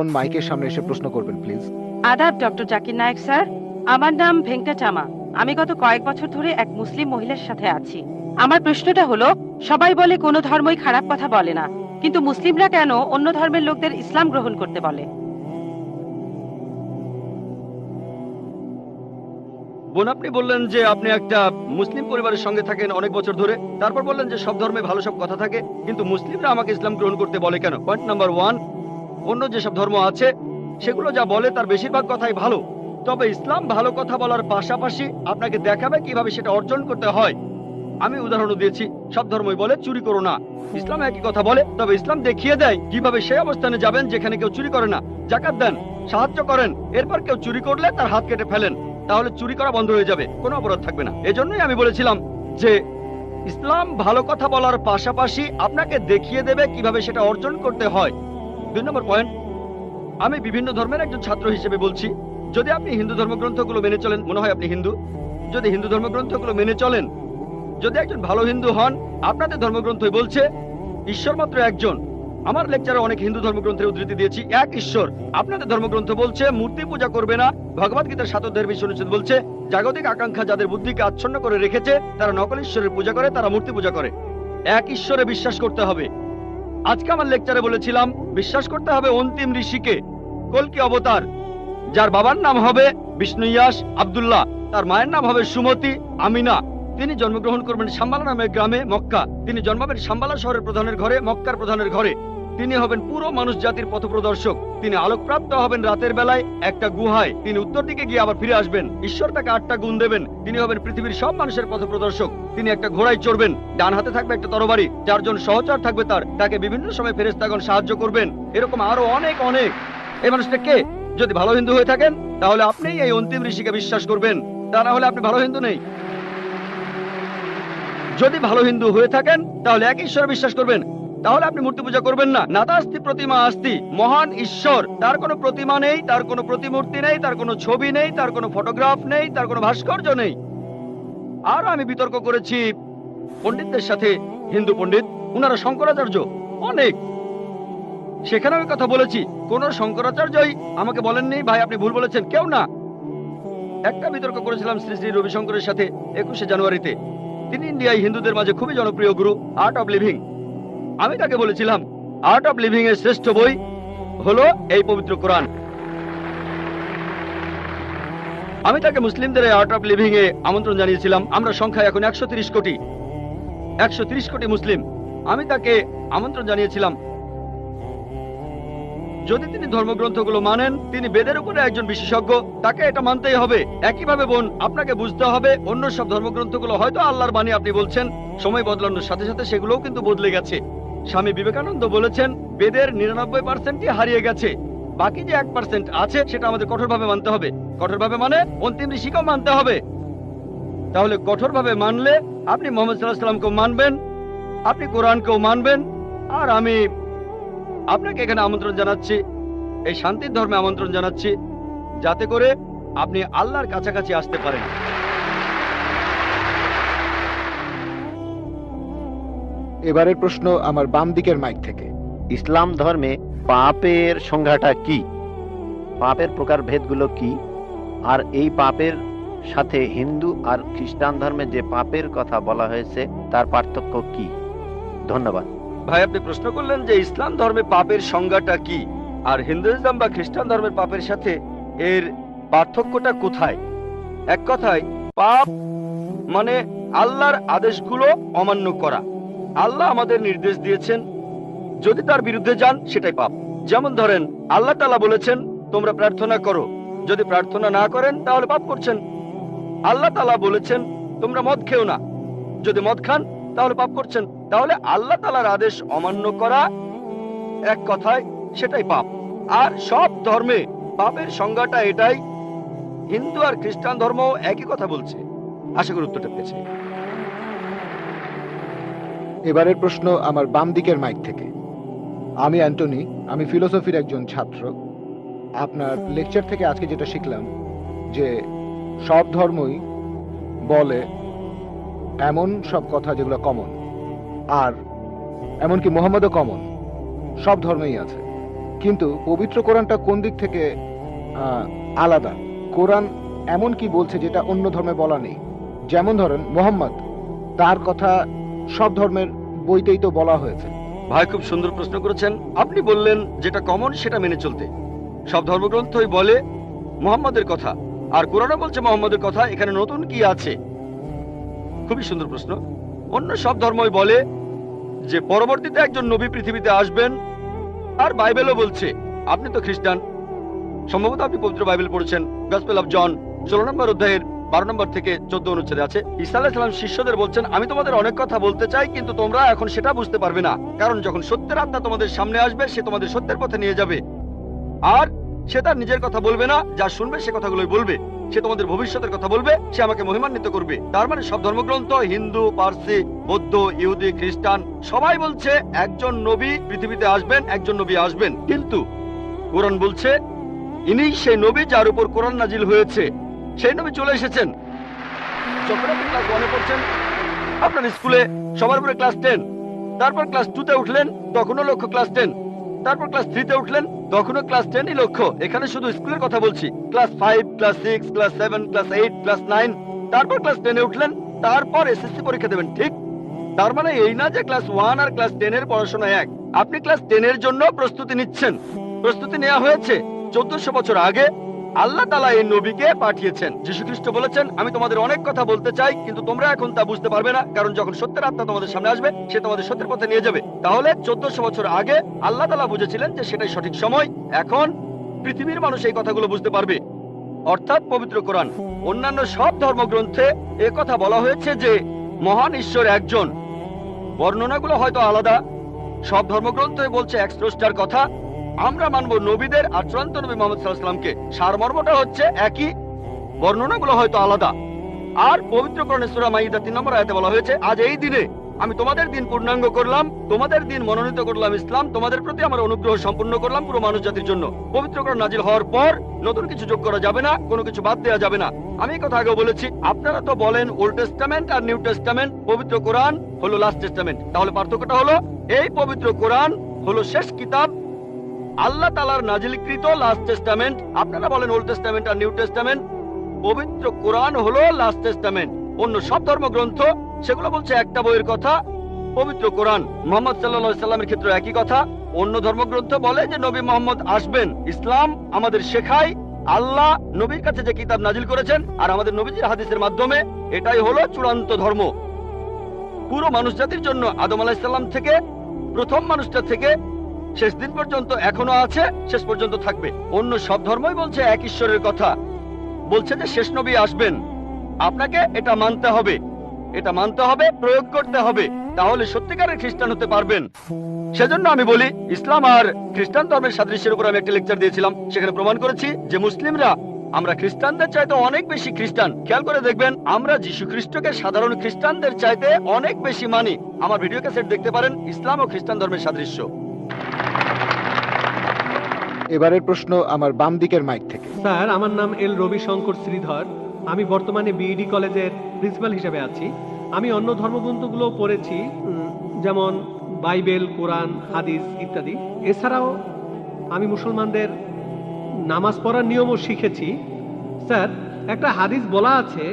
মাইকের সামনে এসে প্রশ্ন করবেন প্লিজ। আদাব ডক্টর জাকির নায়েক স্যার, আমার নাম ভেঙ্কটাচামা। আমি গত কয়েক বছর ধরে এক মুসলিম মহিলার সাথে আছি। আমার প্রশ্নটা হলো, সবাই বলে কোনো ধর্মই খারাপ কথা বলে না, কিন্তু মুসলিমরা কেন অন্য ধর্মের লোকদের ইসলাম গ্রহণ করতে বলে? বোন, আপনি বললেন যে আপনি একটা মুসলিম পরিবারের সঙ্গে থাকেন অনেক বছর ধরে, তারপর বললেন যে সব ধর্মে ভালো সব কথা থাকে, কিন্তু মুসলিমরা আমাকে ইসলাম গ্রহণ করতে বলে কেন? পয়েন্ট নাম্বার ওয়ান, অন্য যেসব ধর্ম আছে সেগুলো যা বলে তার বেশিরভাগ কথাই ভালো, তবে ইসলাম ভালো কথা বলার পাশাপাশি আপনাকে দেখাবে কিভাবে সেটা অর্জন করতে হয়। আমি উদাহরণ দিয়েছি, সব ধর্মই বলে চুরি করো না, ইসলাম একই কথা বলে, তবে ইসলাম দেখিয়ে দেয় কিভাবে সেই অবস্থানে যাবেন যেখানে কেউ চুরি করে না। জাকাত দেন, সাহায্য করেন, এরপর কেউ চুরি করলে তার হাত কেটে ফেলেন, তাহলে চুরি করা বন্ধ হয়ে যাবে, কোনো অপরাধ থাকবে না। এজন্যই আমি বলেছিলাম যে ইসলাম ভালো কথা বলার পাশাপাশি আপনাকে দেখিয়ে দেবে কিভাবে সেটা অর্জন করতে হয়। 2 নম্বর পয়েন্ট, আমি বিভিন্ন ধর্মের একজন ছাত্র হিসেবে বলছি, যদি আপনি হিন্দু ধর্মগ্রন্থগুলো মেনে চলেন, মনে হয় আপনি হিন্দু, যদি হিন্দু ধর্মগ্রন্থগুলো মেনে চলেন, যদি একজন ভালো হিন্দু হন, আপনাদের ধর্মগ্রন্থই বলছে ঈশ্বর মাত্র একজন। আমার লেকচারে অনেক হিন্দু ধর্মগ্রন্থের উদ্ধৃতি দিয়েছি, এক ঈশ্বর। আপনাদের ধর্মগ্রন্থ বলছে মূর্তি পূজা করবে না। ভগবদ গীতার 7 অধ্যায়ের 20 অনুচ্ছেদ বলছে জাগতিক আকাঙ্ক্ষা যাদের বুদ্ধিকে আচ্ছন্ন করে রেখেছে তারা নকল ঈশ্বরের পূজা করে, তারা মূর্তি পূজা করে। এক ঈশ্বরে বিশ্বাস করতে হবে। আজকে আমার লেকচারে বলেছিলাম বিশ্বাস করতে হবে অন্তিম ঋষিকে, কল্কি অবতার, যার বাবার নাম হবে বিষ্ণুয়াস আব্দুল্লাহ, তার মায়ের নাম হবে সুমতি আমিনা। তিনি জন্মগ্রহণ করবেন সাম্বালা নামের গ্রামে মক্কা। তিনি জন্মাবেন সাম্বালা শহরের প্রধানের ঘরে, মক্কার প্রধানের ঘরে। তিনি হবেন পুরো মানুষ জাতির পথপ্রদর্শক। তিনি আলোকপ্রাপ্ত হবেন রাতের বেলায় একটা গুহায়। তিনি উত্তর দিকে গিয়ে আবার ফিরে আসবেন। ঈশ্বর তাকে 8টা গুণ দেবেন। তিনি হবেন পৃথিবীর সব মানুষের পথপ্রদর্শক। তিনি একটা ঘোড়ায় চড়বেন, ডান হাতে থাকবে একটা তরবারি, 4 জন সহচর থাকবে তাকে বিভিন্ন সময় ফেরেশতাগণ সাহায্য করবেন। এরকম আরো অনেক অনেক। এই মানুষটা কে? যদি ভালো হিন্দু হয়ে থাকেন তাহলে আপনি এই অন্তিম ঋষিকে বিশ্বাস করবেন, তা না হলে আপনি ভালো হিন্দু নেই। যদি ভালো হিন্দু হয়ে থাকেন তাহলে এক ঈশ্বর বিশ্বাস করবেন, তাহলে আপনি মূর্তি পূজা করবেন না। নাতাস্তি প্রতিমা আস্তি, মহান ঈশ্বর, তার কোনো প্রতিমা নেই, তার কোনো প্রতিমূর্তি নেই, তার কোনো ছবি নেই, তার কোনো ফটোগ্রাফ নেই, তার কোনো ভাস্কর্য নেই। আর আমি বিতর্ক করেছি পণ্ডিতদের সাথে, হিন্দু পণ্ডিত, উনারা শঙ্করাচার্য অনেক, সেখানে আমি কথা বলেছি। কোন শঙ্করাচার্যই আমাকে বলেননি ভাই আপনি ভুল বলেছেন, কেউ না। একটা বিতর্ক করেছিলাম শ্রী শ্রী রবিশঙ্করের সাথে 21শে জানুয়ারিতে। তিনি ইন্ডিয়ায় হিন্দুদের মাঝে খুবই জনপ্রিয় গুরু, আর্ট অফ লিভিং। আমি তাকে বলেছিলাম আর্ট অফ লিভিং এর শ্রেষ্ঠ বই হলো এই পবিত্র কোরআন। আমি তাকে মুসলিমদের এই আর্ট অফ লিভিং এ আমন্ত্রণ জানিয়েছিলাম। আমরা সংখ্যায় এখন 130 কোটি, 130 কোটি মুসলিম। আমি তাকে আমন্ত্রণ জানিয়েছিলাম, যদি তিনি ধর্মগ্রন্থগুলো মানেন, তিনি বেদের উপরে একজন বিশেষজ্ঞ, তাকে এটা মানতেই হবে। একইভাবে বোন, আপনাকে বুঝতে হবে অন্য সব ধর্মগ্রন্থগুলো হয়তো আল্লাহর বাণী আপনি বলছেন, সময় বদলানোর সাথে সাথে সেগুলোও কিন্তু বদলে গেছে। স্বামী বিবেকানন্দ বলেছেন বেদের 99%ই হারিয়ে গেছে, বাকি যে 1% আছে সেটা আমাদের কঠোরভাবে মানতে হবে। কঠোরভাবে মানে অন্তিম ঋষিকেও মানতে হবে। তাহলে কঠোরভাবে মানলে আপনি মোহাম্মদ সাল্লাল্লাহু আলাইহি সাল্লামকেও মানবেন, আপনি কোরআনকেও মানবেন, আর আমি আপনাকে এখানে আমন্ত্রণ জানাচ্ছি, এই শান্তির ধর্মে আমন্ত্রণ জানাচ্ছি, যাতে করে আপনি আল্লাহর কাছাকাছি আসতে পারেন। এবারের প্রশ্ন আমার বাম দিকের মাইক থেকে। ইসলাম ধর্মে পাপের সংজ্ঞাটা কি? পাপের প্রকারভেদগুলো কি? আর এই পাপের সাথে হিন্দু আর খ্রিস্টান ধর্মে যে পাপের কথা বলা হয়েছে তার পার্থক্য কি? ধন্যবাদ ভাই, আপনি প্রশ্ন করলেন যে ইসলাম ধর্মে পাপের সংজ্ঞাটা কি, আর হিন্দুইজম বা খ্রিস্টান ধর্মের পাপের সাথে এর পার্থক্যটা কোথায়। এক কথায় পাপ মানে আল্লাহর আদেশগুলো অমান্য করা। আল্লাহ আমাদের নির্দেশ দিয়েছেন, যদি তার বিরুদ্ধে যান সেটাই পাপ। যেমন ধরেন আল্লাহ তাআলা বলেছেন তোমরা প্রার্থনা করো, যদি প্রার্থনা না করেন তাহলে পাপ করছেন। আল্লাহ তাআলা বলেছেন তোমরা মদ খেও না, যদি মদ খান তাহলে পাপ করছেন। তাহলে আল্লাহ তাআলার আদেশ অমান্য করা এক কথায় সেটাই পাপ। আর সব ধর্মে পাপের সংজ্ঞাটা এটাই। হিন্দু আর খ্রিস্টান ধর্ম একই কথা বলছে। আশা করি উত্তরটা পেয়েছে। এবারের প্রশ্ন আমার বাম দিকের মাইক থেকে। আমি অ্যান্টনি, আমি ফিলোসফির একজন ছাত্র। আপনার লেকচার থেকে আজকে যেটা শিখলাম যে সব ধর্মই বলে এমন সব কথা যেগুলো কমন, আর এমনকি মোহাম্মদও কমন, সব ধর্মেই আছে। কিন্তু পবিত্র কোরআনটা কোন দিক থেকে আলাদা? কোরআন এমন কি বলছে যেটা অন্য ধর্মে বলা নেই? যেমন ধরেন মোহাম্মদ, তার কথা সব ধর্মের বইতেই তো বলা হয়েছে। ভাই খুব সুন্দর প্রশ্ন করেছেন। আপনি বললেন যেটা কমন সেটা মেনে চলতে। সব ধর্মগ্রন্থই বলে মুহাম্মদের কথা, আর কোরআনও বলছে মুহাম্মদের কথা। এখানে নতুন কি আছে? খুবই সুন্দর প্রশ্ন। অন্য সব ধর্মই বলে যে পরবর্তীতে একজন নবী পৃথিবীতে আসবেন, আর বাইবেলও বলছে। আপনি তো খ্রিস্টান, সম্ভবত আপনি পবিত্র বাইবেল পড়েছেন। গসপেল অফ জন 16 নম্বর অধ্যায়ের 12 নম্বর থেকে 14 অনুচ্ছেদে আছে, ঈসা আলাইহিস সালাম শিষ্যদের বলছেন, আমি তোমাদের অনেক কথা বলতে চাই, কিন্তু তোমরা এখন সেটা বুঝতে পারবে না, কারণ যখন সত্যের আত্মা তোমাদের সামনে আসবে, সে তোমাদের সত্যের পথে নিয়ে যাবে। আর সে তার নিজের কথা বলবে না, যা শুনবে সে কথাগুলোই বলবে। সে তোমাদের ভবিষ্যতের কথা বলবে, সে আমাকে মহিমান্বিত করবে। তার মানে সব ধর্মগ্রন্থ, হিন্দু, পার্সি, বৌদ্ধ, ইহুদি, খ্রিস্টান, সবাই বলছে একজন নবী পৃথিবীতে আসবেন, একজন নবী আসবেন। কিন্তু কোরআন বলছে ইনি সেই নবী যার উপর কোরআন নাজিল হয়েছে। সেই নবী চলে এসেছেন। যখন আপনি ক্লাস 1-এ পড়ছেন, আপনার স্কুলে সবার উপরে ক্লাস 10, তারপর ক্লাস 2-তে উঠলেন, তখনও লক্ষ্য ক্লাস 10, তারপর ক্লাস 3-তে উঠলেন, তখনও ক্লাস 10ই লক্ষ্য। এখানে শুধু স্কুলের কথা বলছি। Class 5, class 6, class 7, class 8, class 9, তারপর ক্লাস 10-এ উঠলেন, তারপর এসএসসি পরীক্ষা দেবেন, ঠিক? তার মানে এই না যে ক্লাস 1 আর ক্লাস 10 এর পড়াশোনা এক। আপনি ক্লাস 10 এর জন্য প্রস্তুতি নিচ্ছেন। প্রস্তুতি নেওয়া হয়েছে 1400 বছর আগে। আল্লাহ তাআলা এই নবীকে পাঠিয়েছেন। যীশু খ্রিস্ট বলেছেন, আমি তোমাদের অনেক কথা বলতে চাই, কিন্তু তোমরা এখন তা বুঝতে পারবে না, কারণ যখন সত্যের আত্মা তোমাদের সামনে আসবে, সে তোমাদের সত্যের পথে নিয়ে যাবে। তাহলে 1400 বছর আগে আল্লাহ তাআলা বুঝেছিলেন যে সেটাই সঠিক সময়। এখন পৃথিবীর মানুষ এই কথাগুলো বুঝতে পারবে, অর্থাৎ পবিত্র কোরআন। অন্যান্য সব ধর্মগ্রন্থে এ কথা বলা হয়েছে যে মহান ঈশ্বর একজন। বর্ণনাগুলো হয়তো আলাদা। সব ধর্মগ্রন্থই বলছে এক স্রষ্টার কথা। আমরা মানব নবীদের আর চূড়ান্ত নবী মুহাম্মদ সাল্লাল্লাহু আলাইহি ওয়াসাল্লামকে। সারমর্মটা হচ্ছে একই, বর্ণনাগুলো হয়তো আলাদা। আর পবিত্র কোরআনে সূরা মাইদা 3 নম্বর আয়াতে বলা হয়েছে, আজ এই দিনে আমি তোমাদের দিন পূর্ণাঙ্গ করলাম, তোমাদের দিন মনোনীত করলাম ইসলাম, তোমাদের প্রতি আমার অনুগ্রহ সম্পূর্ণ করলাম পুরো মানুষ জাতির জন্য। পবিত্র কোরআন নাজিল হওয়ার পর নতুন কিছু যোগ করা যাবে না, কোনো কিছু বাদ দেওয়া যাবে না। আমি এই কথা আগেও বলেছি। আপনারা তো বলেন ওল্ড টেস্টামেন্ট আর নিউ টেস্টামেন্ট, পবিত্র কোরআন হলো লাস্ট টেস্টামেন্ট। তাহলে পার্থক্যটা হলো এই পবিত্র কোরআন হলো শেষ কিতাব, আল্লাহ তাআলার নাজিলকৃত লাস্ট টেস্টামেন্ট। আপনারা বলেন ওল্ড টেস্টামেন্ট আর নিউ টেস্টামেন্ট, পবিত্র কোরআন হলো লাস্ট টেস্টামেন্ট। অন্য সব ধর্মগ্রন্থ সেগুলো বলছে একটা বইয়ের কথা, পবিত্র কোরআন। মুহাম্মদ সাল্লাল্লাহু আলাইহি সাল্লামের ক্ষেত্রে একই কথা। অন্য ধর্মগ্রন্থ বলে যে নবী মুহাম্মদ আসবেন। ইসলাম আমাদের শেখায় আল্লাহ নবীর কাছে যে কিতাব নাজিল করেছেন, আর আমাদের নবীজির হাদিসের মাধ্যমে, এটাই হলো চূড়ান্ত ধর্ম পুরো মানুষ জাতির জন্য। আদম আলাইহিস সালাম থেকে, প্রথম মানুষটা থেকে শেষ দিন পর্যন্ত এখনো আছে, শেষ পর্যন্ত থাকবে। অন্য সব ধর্মই বলছে এক ঈশ্বরের কথা, বলছে যে শেষ নবী আসবেন। আপনাকে এটা মানতে হবে, এটা মানতে হবে, প্রয়োগ করতে হবে, তাহলে সত্যিকারের খ্রিস্টান হতে পারবেন। সেজন্য আমি বলি, ইসলাম আর খ্রিস্টান ধর্মের সাদৃশ্যের উপর আমি একটা লেকচার দিয়েছিলাম। সেখানে প্রমাণ করেছি যে মুসলিমরা আমরা খ্রিস্টানদের চাইতে অনেক বেশি খ্রিস্টান। খেয়াল করে দেখবেন, আমরা যীশু খ্রিস্টকে সাধারণ খ্রিস্টানদের চাইতে অনেক বেশি মানি। আমার ভিডিও ক্যাসেট দেখতে পারেন, ইসলাম ও খ্রিস্টান ধর্মের সাদৃশ্য। এবারের প্রশ্ন আমার বাম দিকের মাইক থেকে। স্যার, আমার নাম এল রবিশঙ্কর শ্রীধর। আমি বর্তমানে বিইডি কলেজের প্রিন্সিপাল হিসেবে আছি। আমি অন্য ধর্মগ্রন্থগুলো পড়েছি, যেমন বাইবেল, কোরআন, হাদিস ইত্যাদি। এছাড়াও আমি মুসলমানদের নামাজ পড়ার নিয়মও শিখেছি। স্যার, একটা হাদিস বলা আছে,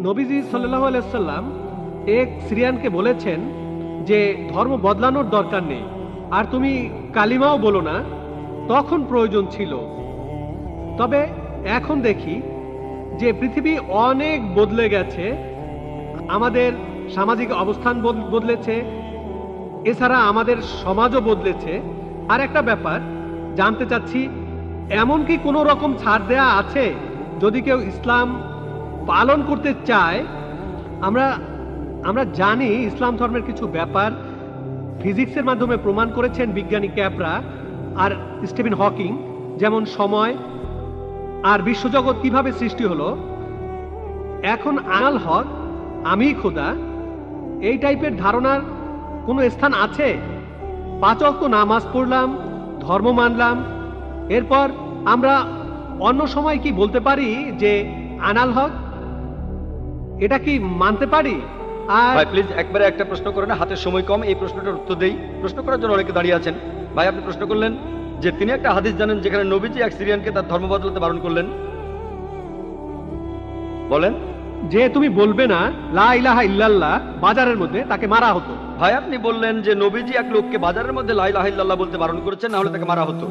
নবীজি সাল্লাল্লাহু আলাইহি ওয়াসাল্লাম এক সিরিয়ানকে বলেছেন যে ধর্ম বদলানোর দরকার নেই, আর তুমি কালিমাও বলো না, তখন প্রয়োজন ছিল। তবে এখন দেখি যে পৃথিবী অনেক বদলে গেছে, আমাদের সামাজিক অবস্থান বদলেছে, এছাড়া আমাদের সমাজও বদলেছে। আর একটা ব্যাপার জানতে চাচ্ছি, এমন কি কোনো রকম ছাড় দেয়া আছে যদি কেউ ইসলাম পালন করতে চায়? আমরা জানি ইসলাম ধর্মের কিছু ব্যাপার ফিজিক্সের মাধ্যমে প্রমাণ করেছেন বিজ্ঞানী ক্যাপরা আর স্টিফেন হকিং, যেমন সময় আর বিশ্বজগৎ কিভাবে সৃষ্টি হলো। এখন আনাল হক, আমি খোদা, এই টাইপের ধারণার কোনো স্থান আছে? 5 ওয়াক্ত নামাজ পড়লাম, ধর্ম মানলাম, এরপর আমরা অন্য সময় কি বলতে পারি যে আনাল হক? এটা কি মানতে পারি? আর ভাই প্লিজ একবারে একটা প্রশ্ন করেন, হাতের সময় কম, এই প্রশ্নটার উত্তর দেই। প্রশ্ন করার জন্য অনেকে দাঁড়িয়ে আছেন। ভাই আপনি প্রশ্ন করলেন যে তিনি একটা হাদিস জানেন যেখানে নবীজি এক সিরিয়ানকে তার ধর্ম বদলাতে বারণ করলেন? বলেন। যে তুমি বলবে না লা ইলাহা ইল্লাল্লাহ বাজারের মধ্যে, তাকে মারা হতো। ভাই আপনি বললেন যে নবীজি এক লোককে বাজারের মধ্যে লা ইলাহা ইল্লাল্লাহ বলতে বারণ করেছেন, না হলে তাকে মারা হতো।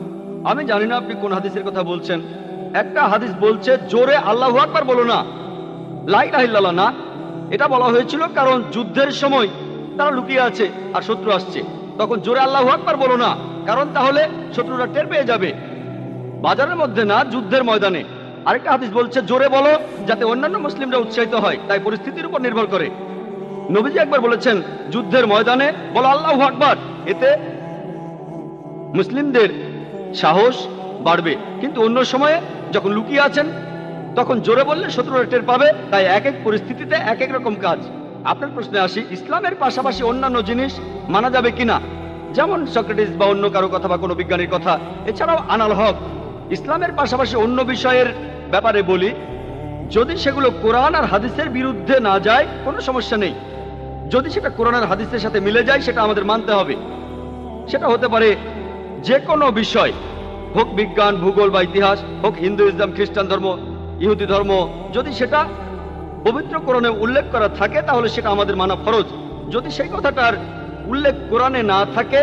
আমি জানি না আপনি কোন হাদিসের কথা বলছেন। একটা হাদিস বলছে জোরে আল্লাহু আকবার বলো না, লা ইলাহা ইল্লাল্লাহ না। এটা বলা হয়েছিল কারণ যুদ্ধের সময় তারা লুকিয়ে আছে আর শত্রু আসছে, তখন জোরে আল্লাহু আকবার বলো না, কারণ তাহলে শত্রুরা টের পেয়ে যাবে। বাজারের মধ্যে না, যুদ্ধের ময়দানে। আরেকটা হাদিস বলছে জোরে বলো যাতে অন্যান্য মুসলিমরা উৎসাহিত হয়, তাই পরিস্থিতির উপর নির্ভর করে। নবীজি একবার বলেছেন যুদ্ধের ময়দানে বলো আল্লাহু আকবার, এতে মুসলিমদের সাহস বাড়বে। কিন্তু অন্য সময়ে যখন লুকিয়ে আছেন তখন জোরে বললে শত্রুরা টের পাবে। তাই এক এক পরিস্থিতিতে এক এক রকম কাজ। আপনার প্রশ্নে আসি, ইসলামের পাশাপাশি অন্যান্য জিনিস মানা যাবে কিনা, যেমন সক্রেটিস বা অন্য কারো কথা বা কোনো বিজ্ঞানীর কথা। এছাড়াও আনাল হক, ইসলামের পাশাপাশি অন্য বিষয়ের ব্যাপারে বলি, যদি সেগুলো কোরআন আর হাদিসের বিরুদ্ধে না যায় কোনো সমস্যা নেই। যদি সেটা কোরআন আর হাদিসের সাথে মিলে যায় সেটা আমাদের মানতে হবে। সেটা হতে পারে যে কোনো বিষয়, হোক বিজ্ঞান, ভূগোল বা ইতিহাস, হোক হিন্দু, ইসলাম, খ্রিস্টান ধর্ম, ইহুদি ধর্ম। যদি সেটা পবিত্র কোরআনে উল্লেখ করা থাকে তাহলে সেটা আমাদের মানা ফরজ। যদি সেই কথাটার উল্লেখ কোরআনে না থাকে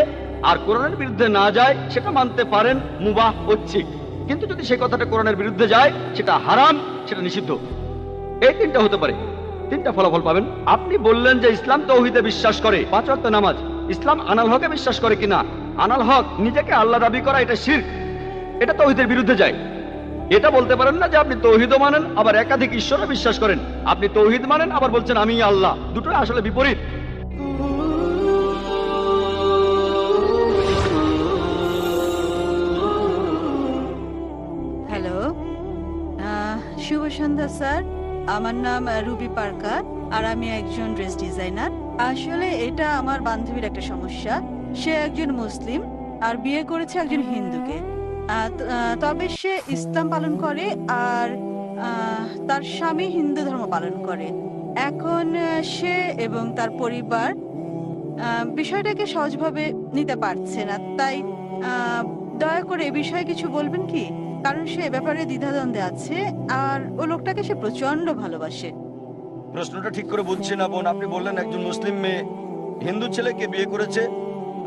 আর কোরআনের বিরুদ্ধে না যায় সেটা মানতে পারেন, মুবাহ, ঐচ্ছিক। কিন্তু যদি সেই কথাটা কোরআনের বিরুদ্ধে যায় সেটা হারাম, সেটা নিষিদ্ধ। এই তিনটা হতে পারে, তিনটা ফলাফল পাবেন। আপনি বললেন যে ইসলাম তাওহীদে বিশ্বাস করে, 5 ওয়াক্ত নামাজ। ইসলাম আনাল হকে বিশ্বাস করে কিনা? আনাল হক নিজেকে আল্লাহ দাবি করা, এটা শিরক, এটা তাওহীদের বিরুদ্ধে যায়। এটা বলতে পারেন না যে আপনি তাওহীদও মানেন আবার একাধিক ঈশ্বরে বিশ্বাস করেন। আপনি তাওহীদ মানেন আবার বলছেন আমি আল্লাহ, দুটো আসলে বিপরীত। হ্যালো, শুভ সন্ধ্যা স্যার। আমার নাম রুবি পার্কার আর আমি একজন ড্রেস ডিজাইনার। আসলে এটা আমার বান্ধবীর একটা সমস্যা। সে একজন মুসলিম আর বিয়ে করেছে একজন হিন্দুকে। তবে সে ইসলাম পালন করে আর তার স্বামী হিন্দু ধর্ম পালন করে। এখন সে এবং তার পরিবার বিষয়টাকে সহজভাবে নিতে পারছে না। তাই দয়া করে এ বিষয়ে কিছু বলবেন কি? কারণ সে এ ব্যাপারে দ্বিধাদ্বন্দ্বে আছে আর ও লোকটাকে সে প্রচন্ড ভালোবাসে। প্রশ্নটা ঠিক করে বুঝছি না বোন। আপনি বললেন একজন মুসলিম মেয়ে হিন্দু ছেলেকে বিয়ে করেছে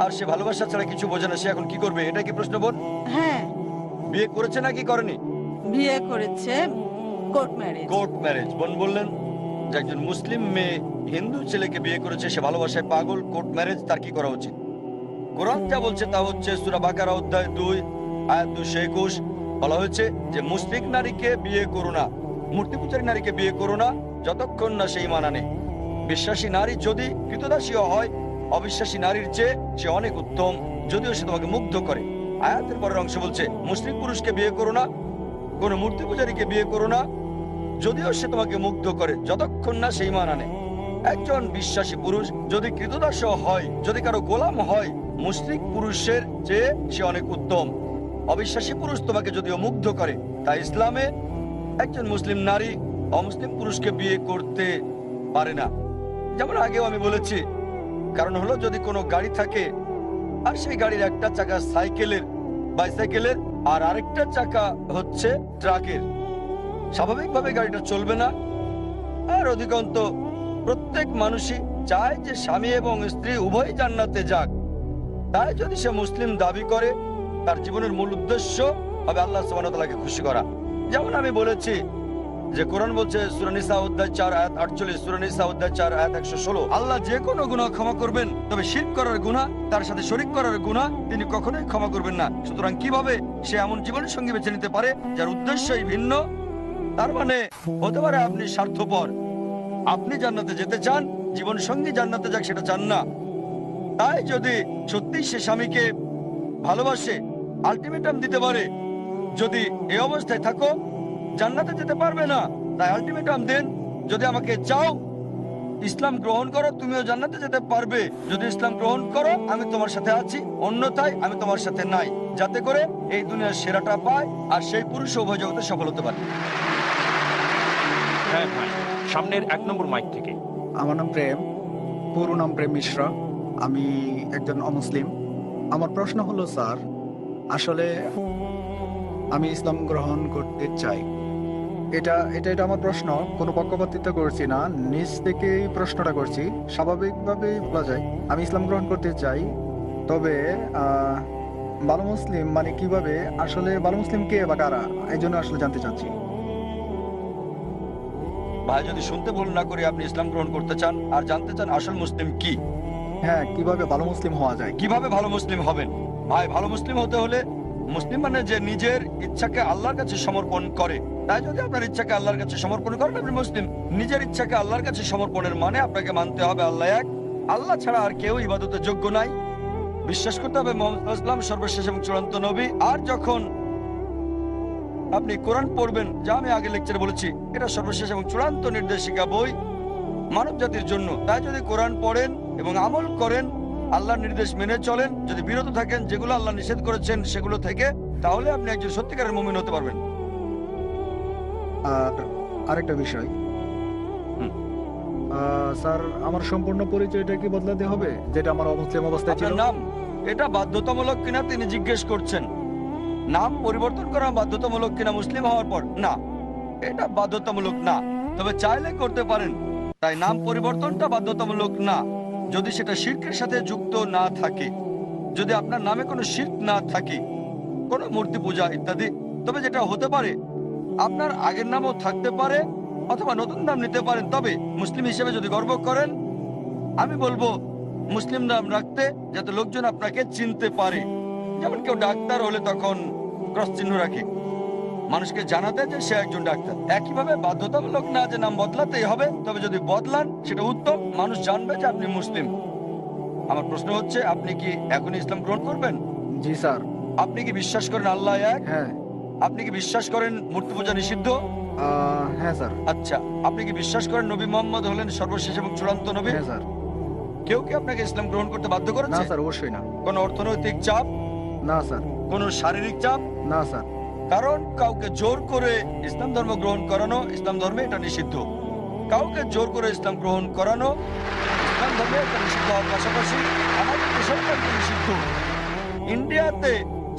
আর সে ভালোবাসা ছাড়া কিছু বোঝে না, সে এখন কি করবে, এটা কি প্রশ্ন বোন? হ্যাঁ, বিয়ে করেছে নাকি করেনি? বিয়ে করেছে, কোর্ট ম্যারেজ। Court marriage. বোন বললেন যে একজন মুসলিম মেয়ে হিন্দু ছেলেকে বিয়ে করেছে, সে ভালোবাসায় পাগল, কোর্ট ম্যারেজ, তার কি করা উচিত? কোরআন যা বলছে তা হচ্ছে সূরা বাকারা অধ্যায় 2 আয়াত 221 বলা হয়েছে যে মুশরিক নারীকে বিয়ে করো না, মূর্তি পূজারী নারীকে বিয়ে করো না যতক্ষণ না সে ঈমান আনে। বিশ্বাসী নারী যদি কৃতদাসীও হয়, অবিশ্বাসী নারীর চেয়ে সে অনেক উত্তম, যদিও সে তোমাকে মুগ্ধ করে। আয়াতের পরের অংশ বলছে মুশরিক পুরুষকে বিয়ে করো না, কোন মূর্তি পূজারীকে বিয়ে করো না, যদিও সে তোমাকে মুগ্ধ করে, যতক্ষণ না সে ঈমান আনে। একজন বিশ্বাসী পুরুষ যদি কৃতদাস হয়, যদি কারো গোলাম হয়, মুশরিক পুরুষের চেয়ে সে অনেক উত্তম। অবিশ্বাসী পুরুষ তোমাকে যদিও মুগ্ধ করে, তাই ইসলামে একজন মুসলিম নারী অমুসলিম পুরুষকে বিয়ে করতে পারে না। যেমন আগেও আমি বলেছি, কারণ হলো যদি কোনো গাড়ি থাকে আর সেই গাড়ির একটা চাকা সাইকেলের, বাইসাইকেলের, আর আরেকটা চাকা হচ্ছে ট্রাকের, স্বাভাবিকভাবে গাড়িটা চলবে না। আর অধিকন্ত প্রত্যেক মানুষই চায় যে স্বামী এবং স্ত্রী উভয় জান্নাতে যাক। তাই যদি সে মুসলিম দাবি করে, তার জীবনের মূল উদ্দেশ্য হবে আল্লাহ সুবহানাহু ওয়া তাআলাকে খুশি করা। যেমন আমি বলেছি যে কোরআন বলছে সূরা নিসা অধ্যায় 4 আয়াত 48, সূরা নিসা অধ্যায় 4 আয়াত 116, আল্লাহ যে কোনো গুনাহ ক্ষমা করবেন, তবে শিরক করার গুনাহ, তার সাথে শরীক করার গুনাহ তিনি কখনোই ক্ষমা করবেন না। সুতরাং কিভাবে সে এমন জীবনের সঙ্গী বেছে নিতে পারে যার উদ্দেশ্যই ভিন্ন? তার মানে হতে পারে আপনি স্বার্থপর, আপনি জান্নাতে যেতে চান, জীবন সঙ্গী জান্নাতে যাক সেটা চান না। তাই যদি সত্যি সে স্বামীকে ভালোবাসে, আলটিমেটাম দিতে পারে, যদি এই অবস্থায় থাকো জান্নাতে যেতে পারবে না, তাই আলটিমেটাম দেন, যদি আমাকে চাও ইসলাম গ্রহণ করো তুমিও জান্নাতে যেতে পারবে, যদি ইসলাম গ্রহণ করো আমি তোমার সাথে আছি, অন্যথায় আমি তোমার সাথে নাই, যাতে করে এই দুনিয়ার সেরাটা পায় আর সেই পুরুষ উভয় জগতে সফল হতে পারে। হ্যাঁ ভাই, সামনের 1 নম্বর মাইক থেকে। আমার নাম প্রেম, পুরো নাম প্রেম মিশ্রা। আমি একজন অমুসলিম। আমার প্রশ্ন হলো স্যার, আসলে আমি ইসলাম গ্রহণ করতে চাই। এটা এটা এটা আমার প্রশ্ন, কোনো পক্ষপাতিত্ব করছি না, নিজ থেকেই প্রশ্নটা করছি, স্বাভাবিকভাবেই বলা যায় আমি ইসলাম গ্রহণ করতে চাই। তবে ভালো মুসলিম মানে কিভাবে, আসলে ভালো মুসলিম কে বা কারা, এই জন্য আসলে জানতে চাচ্ছি। ভাই যদি শুনতে ভুল না করে আপনি ইসলাম গ্রহণ করতে চান আর জানতে চান আসল মুসলিম কি, হ্যাঁ, কিভাবে ভালো মুসলিম হওয়া যায়। কিভাবে ভালো মুসলিম হবেন। ভাই ভালো মুসলিম হতে হলে, মুসলিম মানে যে নিজের ইচ্ছাকে আল্লাহর কাছে সমর্পণ করে। তাই যদি আপনার ইচ্ছাকে আল্লাহর কাছে সমর্পণ করেন আপনি মুসলিম। নিজের ইচ্ছাকে আল্লাহর কাছে সমর্পণের মানে আপনাকে মানতে হবে আল্লাহ এক, আল্লাহ ছাড়া আর কেউ ইবাদতের যোগ্য নাই। বিশ্বাস করতে হবে মুহাম্মদ ইসলাম সর্বশেষ এবং চূড়ান্ত নবী। আর যখন আপনি কোরআন পড়বেন, যা আমি আগে লেকচারে বলেছি, এটা সর্বশেষ এবং চূড়ান্ত নির্দেশিকা বই মানব জাতির জন্য। তাই যদি কোরআন পড়েন এবং আমল করেন, আল্লাহর নির্দেশ মেনে চলেন, যদি বিরত থাকেন যেগুলো আল্লাহ নিষেধ করেছেন সেগুলো থেকে, তাহলে আপনি একজন সত্যিকারের মুমিন হতে পারবেন। আর আরেকটা বিষয়, স্যার আমার সম্পূর্ণ পরিচয়টা কি বদলাতে হবে, যেটা আমার অমুসলিম অবস্থায় ছিল? আপনার নাম, এটা বাধ্যতামূলক কিনা তিনি জিজ্ঞেস করছেন। নাম পরিবর্তন করা বাধ্যতামূলক কিনা মুসলিম হওয়ার পর? না, এটা বাধ্যতামূলক না, তবে চাইলে করতে পারেন। তাই নাম পরিবর্তনটা বাধ্যতামূলক না, যদি সেটা শিরকের সাথে যুক্ত না থাকে, যদি আপনার নামে কোনো শিরক না থাকে, কোনো মূর্তি পূজা ইত্যাদি। তবে যেটা হতে পারে, আপনার আগের নামও থাকতে পারে অথবা নতুন নাম নিতে পারেন। তবে মুসলিম হিসেবে যদি গর্ব করেন, আমি বলবো মুসলিম নাম রাখতে, যাতে লোকজন আপনাকে চিনতে পারে। যেমন কেউ ডাক্তার হলে তখন ক্রস চিহ্ন রাখে, মানুষকে জানাতে যে সে একজন ডাক্তার। একইভাবে বাধ্যতামূলক না যে নাম বদলাতেই হবে, তবে যদি বদলান সেটা উত্তম, মানুষ জানবে যে আপনি মুসলিম। আমার প্রশ্ন হচ্ছে, আপনি কি এখন ইসলাম গ্রহণ করবেন? জি স্যার। আপনি কি বিশ্বাস করেন আল্লাহ এক? হ্যাঁ। আপনি কি বিশ্বাস করেন মূর্তি পূজা নিষিদ্ধ? হ্যাঁ স্যার। আচ্ছা, আপনি কি বিশ্বাস করেন নবী মোহাম্মদ হলেন সর্বশেষ এবং চূড়ান্ত নবী? হ্যাঁ স্যার। কেউ কি আপনাকে ইসলাম গ্রহণ করতে বাধ্য না করেছে? স্যার, অবশ্যই না। কোন অর্থনৈতিক চাপ? না স্যার। কোন শারীরিক চাপ? না স্যার। কারণ কাউকে জোর করে ইসলাম ধর্ম গ্রহণ করানো, ইসলাম ধর্মে এটা নিষিদ্ধ। কাউকে জোর করে ইসলাম গ্রহণ করানো ইসলাম ধর্মে এটা নিষিদ্ধ হওয়ার পাশাপাশি আমাদের দেশেও এটা নিষিদ্ধ। ইন্ডিয়াতে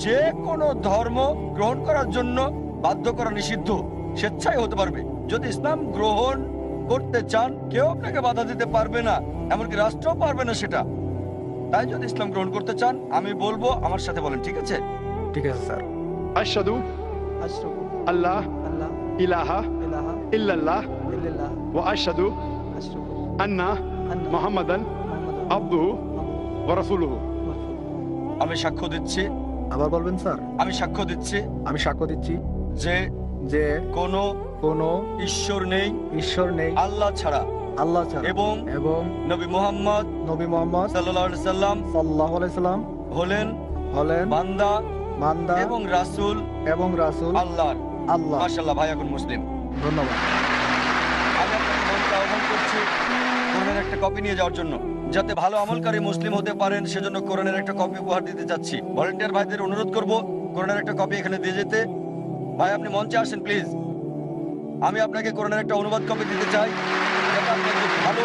যে কোনো ধর্ম গ্রহণ করার জন্য বাধ্য করা নিষিদ্ধ, স্বেচ্ছায় হতে পারবে। যদি ইসলাম গ্রহণ করতে চান কেউ আপনাকে বাধা দিতে পারবে না, এমনকি রাষ্ট্রও পারবে না সেটা। তাই যদি ইসলাম গ্রহণ করতে চান আমি বলবো আমার সাথে বলেন, ঠিক আছে? ঠিক আছে স্যার। আশহাদু আল্লাহ ইলাহা ইল্লাল্লাহ ওয়া আশহাদু আন্না মুহাম্মাদান আবদুহু ওয়া রাসূলুহু। আমি সাক্ষ্য দিচ্ছি। আবার বলবেন স্যার? আমি সাক্ষ্য দিচ্ছি। আমি সাক্ষ্য দিচ্ছি যে যে কোনো ঈশ্বর নেই আল্লাহ ছাড়া, এবং নবী মুহাম্মদ সাল্লাল্লাহু আলাইহি সাল্লাম হলেন বান্দা এবং রাসূল আল্লাহর। মাশাআল্লাহ, ভাই এখন মুসলিম। ধন্যবাদ। আমি আপনাকে মনকে আহ্বান করছি কোরআনের একটা কপি নিয়ে যাওয়ার জন্য, যাতে ভালো আমলকারী মুসলিম হতে পারেন। সেজন্য কোরআনের একটা কপি উপহার দিতে চাচ্ছি। ভলান্টিয়ার ভাইদের অনুরোধ করব কোরআনের একটা কপি এখানে দিয়ে যেতে। ভাই আপনি মঞ্চে আসেন প্লিজ। আমি আপনাকে কোরআনের একটা অনুবাদ কপি দিতে চাই, যাতে আপনি একজন ভালো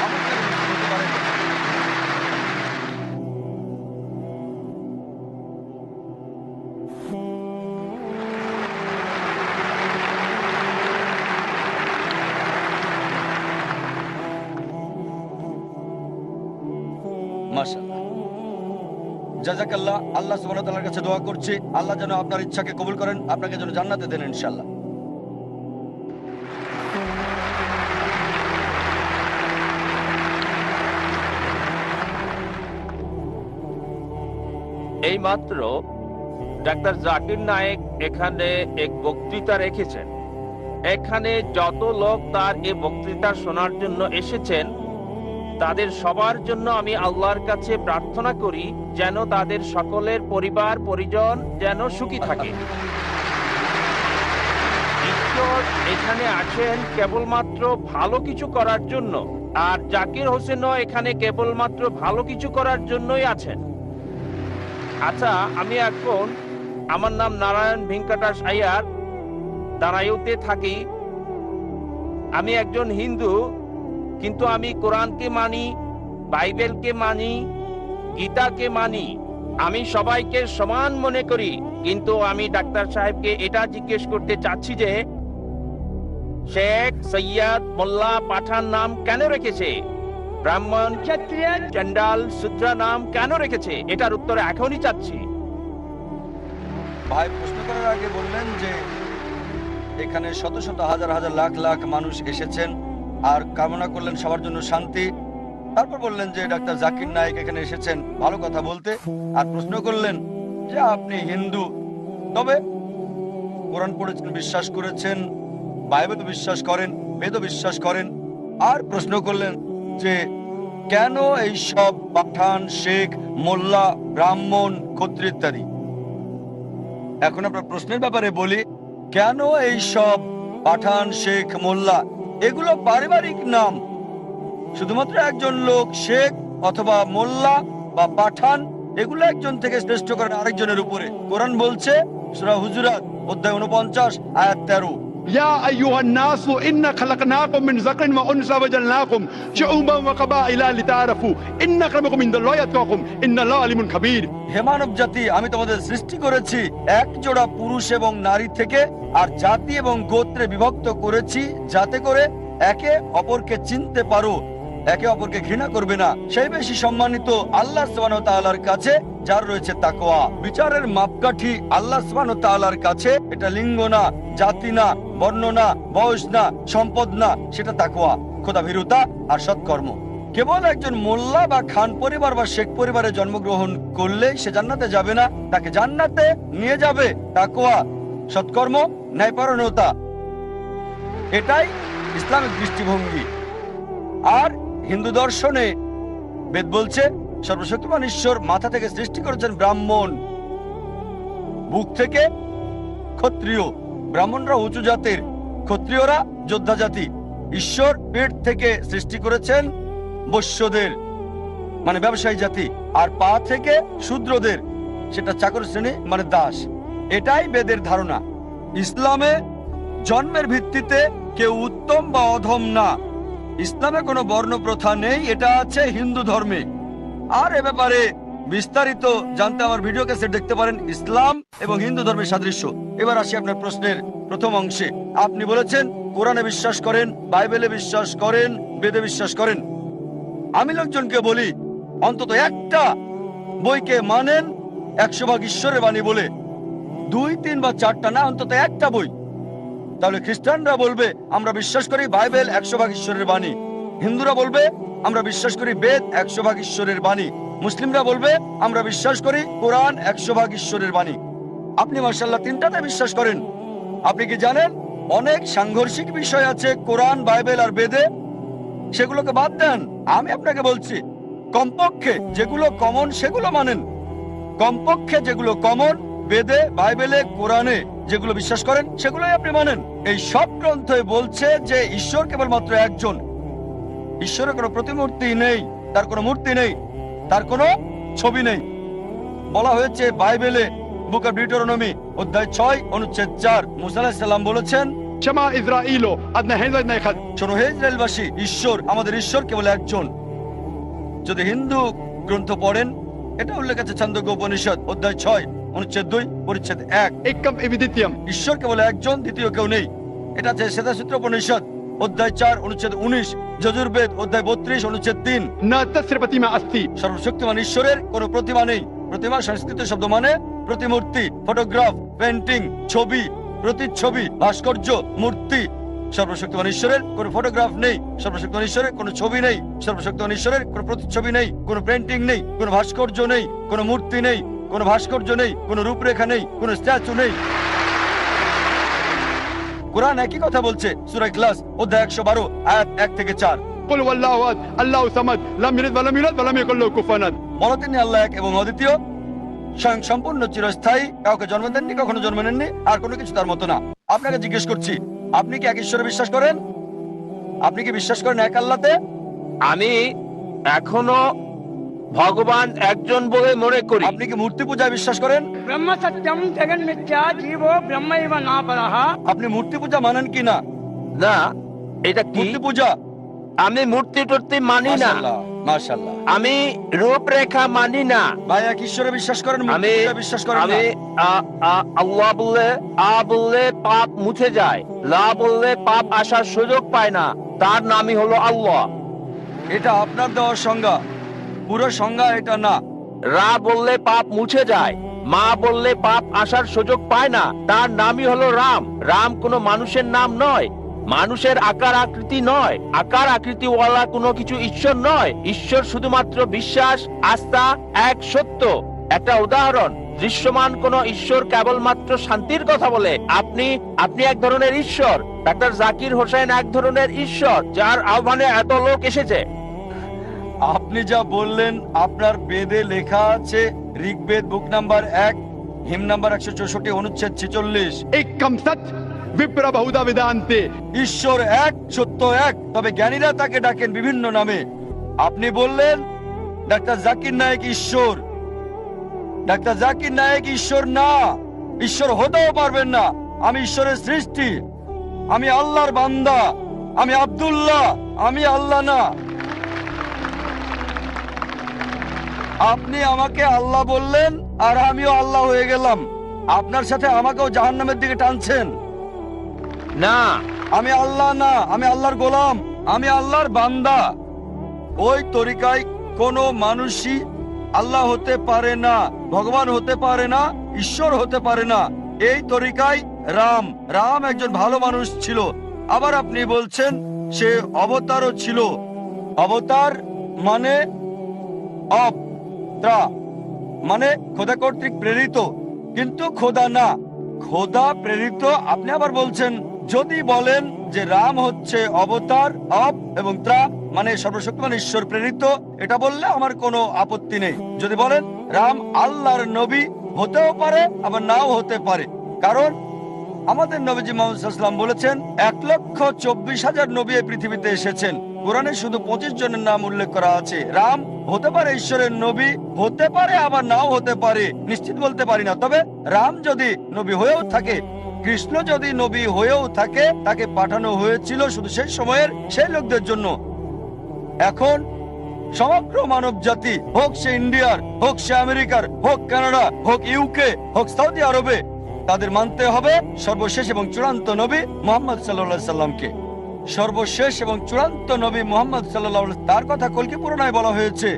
আমলকারী মুসলিম হতে পারেন। মাশাআল্লাহ, জাযাকাল্লাহ। আল্লাহ সুবহানাহু ওয়া তাআলার কাছে দোয়া করছি আল্লাহ যেন আপনার ইচ্ছাকে কবুল করেন, আপনাকে যেন জান্নাতে দেন ইনশাআল্লাহ। এইমাত্র ডাক্তার জাকির নায়েক এখানে এক বক্তৃতা রেখেছেন। এখানে যত লোক তার এই বক্তৃতা শোনার জন্য এসেছেন তাদের সবার জন্য আমি আল্লাহর কাছে প্রার্থনা করি যেন তাদের সকলের পরিবার পরিজন যেন সুখী থাকে। ঈশ্বর এখানে আছেন কেবলমাত্র ভালো কিছু করার জন্য, আর জাকির হোসেনও এখানে কেবলমাত্র ভালো কিছু করার জন্যই আছেন। আচ্ছা, আমি এখন, আমার নাম নারায়ণ ভেঙ্কটাশ আয়ার, দাঁড়াইতে থাকি। আমি একজন হিন্দু, কিন্তু আমি কোরআনকে মানি, বাইবেলকে মানি, গীতাকে মানি, আমি সবাইকে সমান মনে করি, কিন্তু আমি ডাক্তার সাহেবকে এটা জিজ্ঞেস করতে চাচ্ছি যে শেখ, সৈয়দ, মোল্লা, পাঠান নাম কেন রেখেছে? ব্রাহ্মণ, ক্ষত্রিয়, চন্ডাল, শূদ্র নাম কেন রেখেছে? এটার উত্তর এখনই চাচ্ছি। ভাই প্রশ্ন করার আগে বললেন যে এখানে শত শত হাজার হাজার লাখ লাখ মানুষ এসেছেন আর কামনা করলেন সবার জন্য শান্তি। তারপর বললেন যে ডাক্তার জাকির নায়েক এখানে এসেছেন ভালো কথা বলতে, আর প্রশ্ন করলেন যে আপনি হিন্দু, তবে কোরআন পড়েছেন, বিশ্বাস করেছেন, বাইবেল বিশ্বাস করেন, বেদ বিশ্বাস করেন, আর প্রশ্ন করলেন যে কেন এই সব পাঠান, শেখ, মোল্লা, ব্রাহ্মণ, ক্ষত্রিয় ইত্যাদি। এখন আপনার প্রশ্নের ব্যাপারে বলি, কেন এই সব পাঠান, শেখ, মোল্লা এগুলো পারিবারিক নাম? শুধুমাত্র একজন লোক শেখ অথবা মোল্লা বা পাঠান এগুলো একজন থেকে শ্রেষ্ঠ করেন আরেকজনের উপরে। কোরআন বলছে সূরা হুজুরাত অধ্যায় 49 আয়াত 13, يا أيها الناس إنا خلقناكم من ذكر وأنثى وجعلناكم شعوبا وقبائل لتعارفوا إن أكرمكم عند الله أتقاكم إن الله عليم خبير। হে মানব জাতি, আমি তোমাদের সৃষ্টি করেছি এক জোড়া পুরুষ এবং নারী থেকে, আর জাতি এবং গোত্রে বিভক্ত করেছি যাতে করে একে অপরকে চিনতে পারো, একে অপরকে ঘৃণা করবে না। সেই বেশি সম্মানিত আল্লাহ সুবহানাহু ওয়া তাআলার কাছে যার রয়েছে তাকওয়া। বিচারের মাপকাঠি আল্লাহ সুবহানাহু ওয়া তাআলার কাছে, এটা লিঙ্গ না, জাতি না, বর্ণ না, বয়স না, সম্পদ না, সেটা তাকওয়া, খোদাভীরুতা আর সৎকর্ম। কেবল একজন মোল্লা বা খান পরিবার বা শেখ পরিবারে জন্মগ্রহণ করলেই সে জান্নাতে যাবে না, তাকে জান্নাতে নিয়ে যাবে তাকওয়া, সৎকর্ম, ন্যায়পরায়ণতা। এটাই ইসলামিক দৃষ্টিভঙ্গি। আর হিন্দু দর্শনে বেদ বলছে সর্বশক্তিমান ঈশ্বর মাথা থেকে সৃষ্টি করেছেন ব্রাহ্মণ, বুক থেকে ক্ষত্রিয়। ব্রাহ্মণরা উঁচু জাতের, ক্ষত্রিয়রা যোদ্ধা জাতি। ঈশ্বর পেট থেকে সৃষ্টি করেছেন বৈশ্যদের, মানে ব্যবসায়ী জাতি, আর পা থেকে শূদ্রদের, সেটা চাকর শ্রেণী মানে দাস। এটাই বেদের ধারণা। ইসলামে জন্মের ভিত্তিতে কেউ উত্তম বা অধম না। ইসলামে কোনো বর্ণ প্রথা নেই, এটা আছে হিন্দু ধর্মে। আর এ ব্যাপারে বিস্তারিত জানতে আমার ভিডিও ক্যাসেট দেখতে পারেন, ইসলাম এবং হিন্দু ধর্মের সাদৃশ্য। এবার আসি আপনার প্রশ্নের প্রথম অংশে। আপনি বলেছেন কোরআনে বিশ্বাস করেন, বাইবেলে বিশ্বাস করেন, বেদে বিশ্বাস করেন। আমি লোকজনকে বলি অন্তত একটা বইকে মানেন 100% ঈশ্বরের বাণী বলে, 2, 3 বা 4টা না, অন্তত একটা বই। তাহলে খ্রিস্টানরা বলবে আমরা বিশ্বাস করি বাইবেল 100% ঈশ্বরের বাণী, হিন্দুরা বলবে আমরা বিশ্বাস করি বেদ 100% ঈশ্বরের বাণী, মুসলিমরা বলবে আমরা বিশ্বাস করি কোরআন 100% ঈশ্বরের বাণী। আপনি মাশাআল্লাহ 3টাতে বিশ্বাস করেন। আপনি কি জানেন অনেক সাংঘর্ষিক বিষয় আছে কোরআন, বাইবেল আর বেদে? সেগুলোকে বাদ দেন। আমি আপনাকে বলছি কমপক্ষে যেগুলো কমন সেগুলো মানেন। কমপক্ষে যেগুলো কমন বেদে, বাইবেলে, কোরআনে যেগুলো বিশ্বাস করেন সেগুলোই আপনি মানেন। এই সব গ্রন্থে বলছে যে ঈশ্বর কেবলমাত্র একজন। ঈশ্বরের কোনো প্রতিমূর্তি নেই, তার কোনো মূর্তি নেই, তার কোনো ছবি নেই। বলা হয়েছে বাইবেলে বুক অফ ডিউটেরোনমি অধ্যায় 6 অনুচ্ছেদ 4, মুসা আলাইহিস সালাম বলেছেন, شما إسرائيل أدنى هنزل نيخد শোনো হে ইসরায়েলবাসী, ঈশ্বর, আমাদের ঈশ্বর কেবল একজন। যদি হিন্দু গ্রন্থ পড়েন, এটা উল্লেখ আছে ছান্দোগ্য উপনিষদ অধ্যায় 6 অনুচ্ছেদ 2 পরিচ্ছেদ 1, إكم إبديتيم ঈশ্বর কেবল একজন, দ্বিতীয় কেউ নেই। এটা আছে শ্বেতাসূত্র উপনিষদ অধ্যায় 4 অনুচ্ছেদ 19, যজুর্বেদ অধ্যায় 32 অনুচ্ছেদ 3। نا تسر प्रतिमा أستي সর্বশক্তিমান ঈশ্বরের কোনো প্রতিমা নেই। প্রতিমা সংস্কৃত শব্দ মানে প্রতিমূর্তি, ফটোগ্রাফ, পেন্টিং, ছবি, প্রতিচ্ছবি, ভাস্কর্য, মূর্তি। সর্বশক্তিমান ঈশ্বরের কোনো ফটোগ্রাফ নেই, সর্বশক্তিমান ঈশ্বরের কোনো ছবি নেই, সর্বশক্তিমান ঈশ্বরের কোনো প্রতিচ্ছবি নেই, কোনো পেন্টিং নেই, কোনো ভাস্কর্য নেই, কোনো মূর্তি নেই, কোনো ভাস্কর্য নেই, কোনো রূপরেখা নেই, কোনো স্ট্যাচু নেই। কোরআন একই কথা বলছে সূরা ইখলাস অধ্যায় 112 আয়াত 1 থেকে 4। قل والله أحد الله الصمد لم يلد ولم يولد ولم يكن له كفوا أحد। বলো তিনি আল্লাহ এক এবং অদ্বিতীয়, স্বয়ং সম্পূর্ণ, চিরস্থায়ী, কাউকে জন্ম দেননি, কখনো জন্ম নেননি, আর কোনো কিছু তার মতো না। আপনাকে জিজ্ঞেস করছি, আপনি কি এক ঈশ্বরে বিশ্বাস করেন? আপনি কি বিশ্বাস করেন এক আল্লাহতে? আমি এখনো ভগবান একজন বলে মনে করি। আপনি কি মূর্তি পূজায় বিশ্বাস করেন? ब्रह्म सत्यम जगन मिथ्या जीवो ब्रह्म एव ना परः। আপনি মূর্তি পূজা মানেন কি না? না, এটা কি? মূর্তি পূজা আমি মূর্তি টুর্তি মানি না। মাশাআল্লাহ। মাশাআল্লাহ। আমি রূপরেখা মানি না। ভাই এক ঈশ্বরে বিশ্বাস করেন, আমি মূর্তিপূজা বিশ্বাস করেন না? আমি আল্লাহ বললে বললে পাপ মুছে যায়, লা বললে পাপ আসার সুযোগ পায় না, তার নামই হলো আল্লাহ। এটা আপনার দেওয়ার সংজ্ঞা, পুরো সংজ্ঞা এটা না। রা বললে পাপ মুছে যায়, মা বললে পাপ আসার সুযোগ পায় না, তার নামই হলো রাম। রাম কোনো মানুষের নাম নয়, মানুষের আকার আকৃতি নয়, আকার আকৃতিওয়ালা কোনো কিছু ঈশ্বর নয়। ঈশ্বর শুধুমাত্র বিশ্বাস, আস্থা, এক সত্য। একটা উদাহরণ, দৃশ্যমান কোন ঈশ্বর কেবলমাত্র শান্তির কথা বলে। আপনি এক ধরনের ঈশ্বর, ডাক্তার জাকির হোসেন এক ধরনের ঈশ্বর, যার আহ্বানে এত লোক এসেছে। আপনি যা বললেন আপনার বেদে লেখা আছে, ঋগ্বেদ বুক নাম্বার 1 হিম নাম্বার 164 অনুচ্ছেদ 46, एकम सत्य विप्र बहुधा वेदांते। ঈশ্বর এক, সত্য এক, তবে জ্ঞানীরা তাকে ডাকেন বিভিন্ন নামে। আপনি বললেন ডাক্তার জাকির নায়েক ঈশ্বর। ডাক্তার জাকির নায়েক ঈশ্বর না, ঈশ্বর হতেও পারবেন না। আমি ঈশ্বরের সৃষ্টি, আমি আল্লাহর বান্দা, আমি আব্দুল্লাহ, আমি আল্লাহ না। আপনি আমাকে আল্লাহ বললেন আর আমিও আল্লাহ হয়ে গেলাম। আপনার সাথে আমাকেও জাহান্নামের দিকে টানছেন। না, আমি আল্লাহ না, আমি আল্লাহর গোলাম, আমি আল্লাহর বান্দা। ওই তরিকায় কোনো মানুষই আল্লাহ হতে পারে না, ভগবান হতে পারে না, ঈশ্বর হতে পারে না। এই তরিকায় রাম একজন ভালো মানুষ ছিল। আবার আপনি বলছেন সে অবতারও ছিল। অবতার মানে মানে খোদা কর্তৃক প্রেরিত, কিন্তু খোদা না, খোদা প্রেরিত। আপনি আবার বলছেন, যদি বলেন যে রাম হচ্ছে অবতার, এবং ত্রা মানে সর্বশক্তিমান ঈশ্বর প্রেরিত, এটা বললে আমার কোনো আপত্তি নেই। যদি বলেন রাম আল্লাহর নবী, হতেও পারে আবার নাও হতে পারে, কারণ আমাদের নবীজি মুহাম্মদ সাল্লাল্লাহু আলাইহি ওয়াসাল্লাম বলেছেন 1,24,000 নবী এই পৃথিবীতে এসেছেন। কোরআনে শুধু 25 জনের নাম উল্লেখ করা আছে। রাম হতে পারে ঈশ্বরের নবী, হতে পারে আবার নাও হতে পারে, নিশ্চিত বলতে পারি না। তবে রাম যদি নবী হয়েও থাকে, কৃষ্ণ যদি নবী হয়েও থাকে, তাকে পাঠানো হয়েছিল শুধু সেই সময়ের সেই লোকদের জন্য। এখন সমগ্র মানব জাতি, হোক সে ইন্ডিয়ার, হোক সে আমেরিকার, হোক কানাডা, হোক ইউকে, হোক সৌদি আরবে, তাদের মানতে হবে সর্বশেষ এবং চূড়ান্ত নবী মুহাম্মদ সাল্লাল্লাহু আলাইহি সাল্লামকে। সর্বশেষ এবং চূড়ান্ত নবী মুহাম্মদ সাল্লাল্লাহু আলাইহি, তার কথা কল্কি পুরাণে বলা হয়েছে।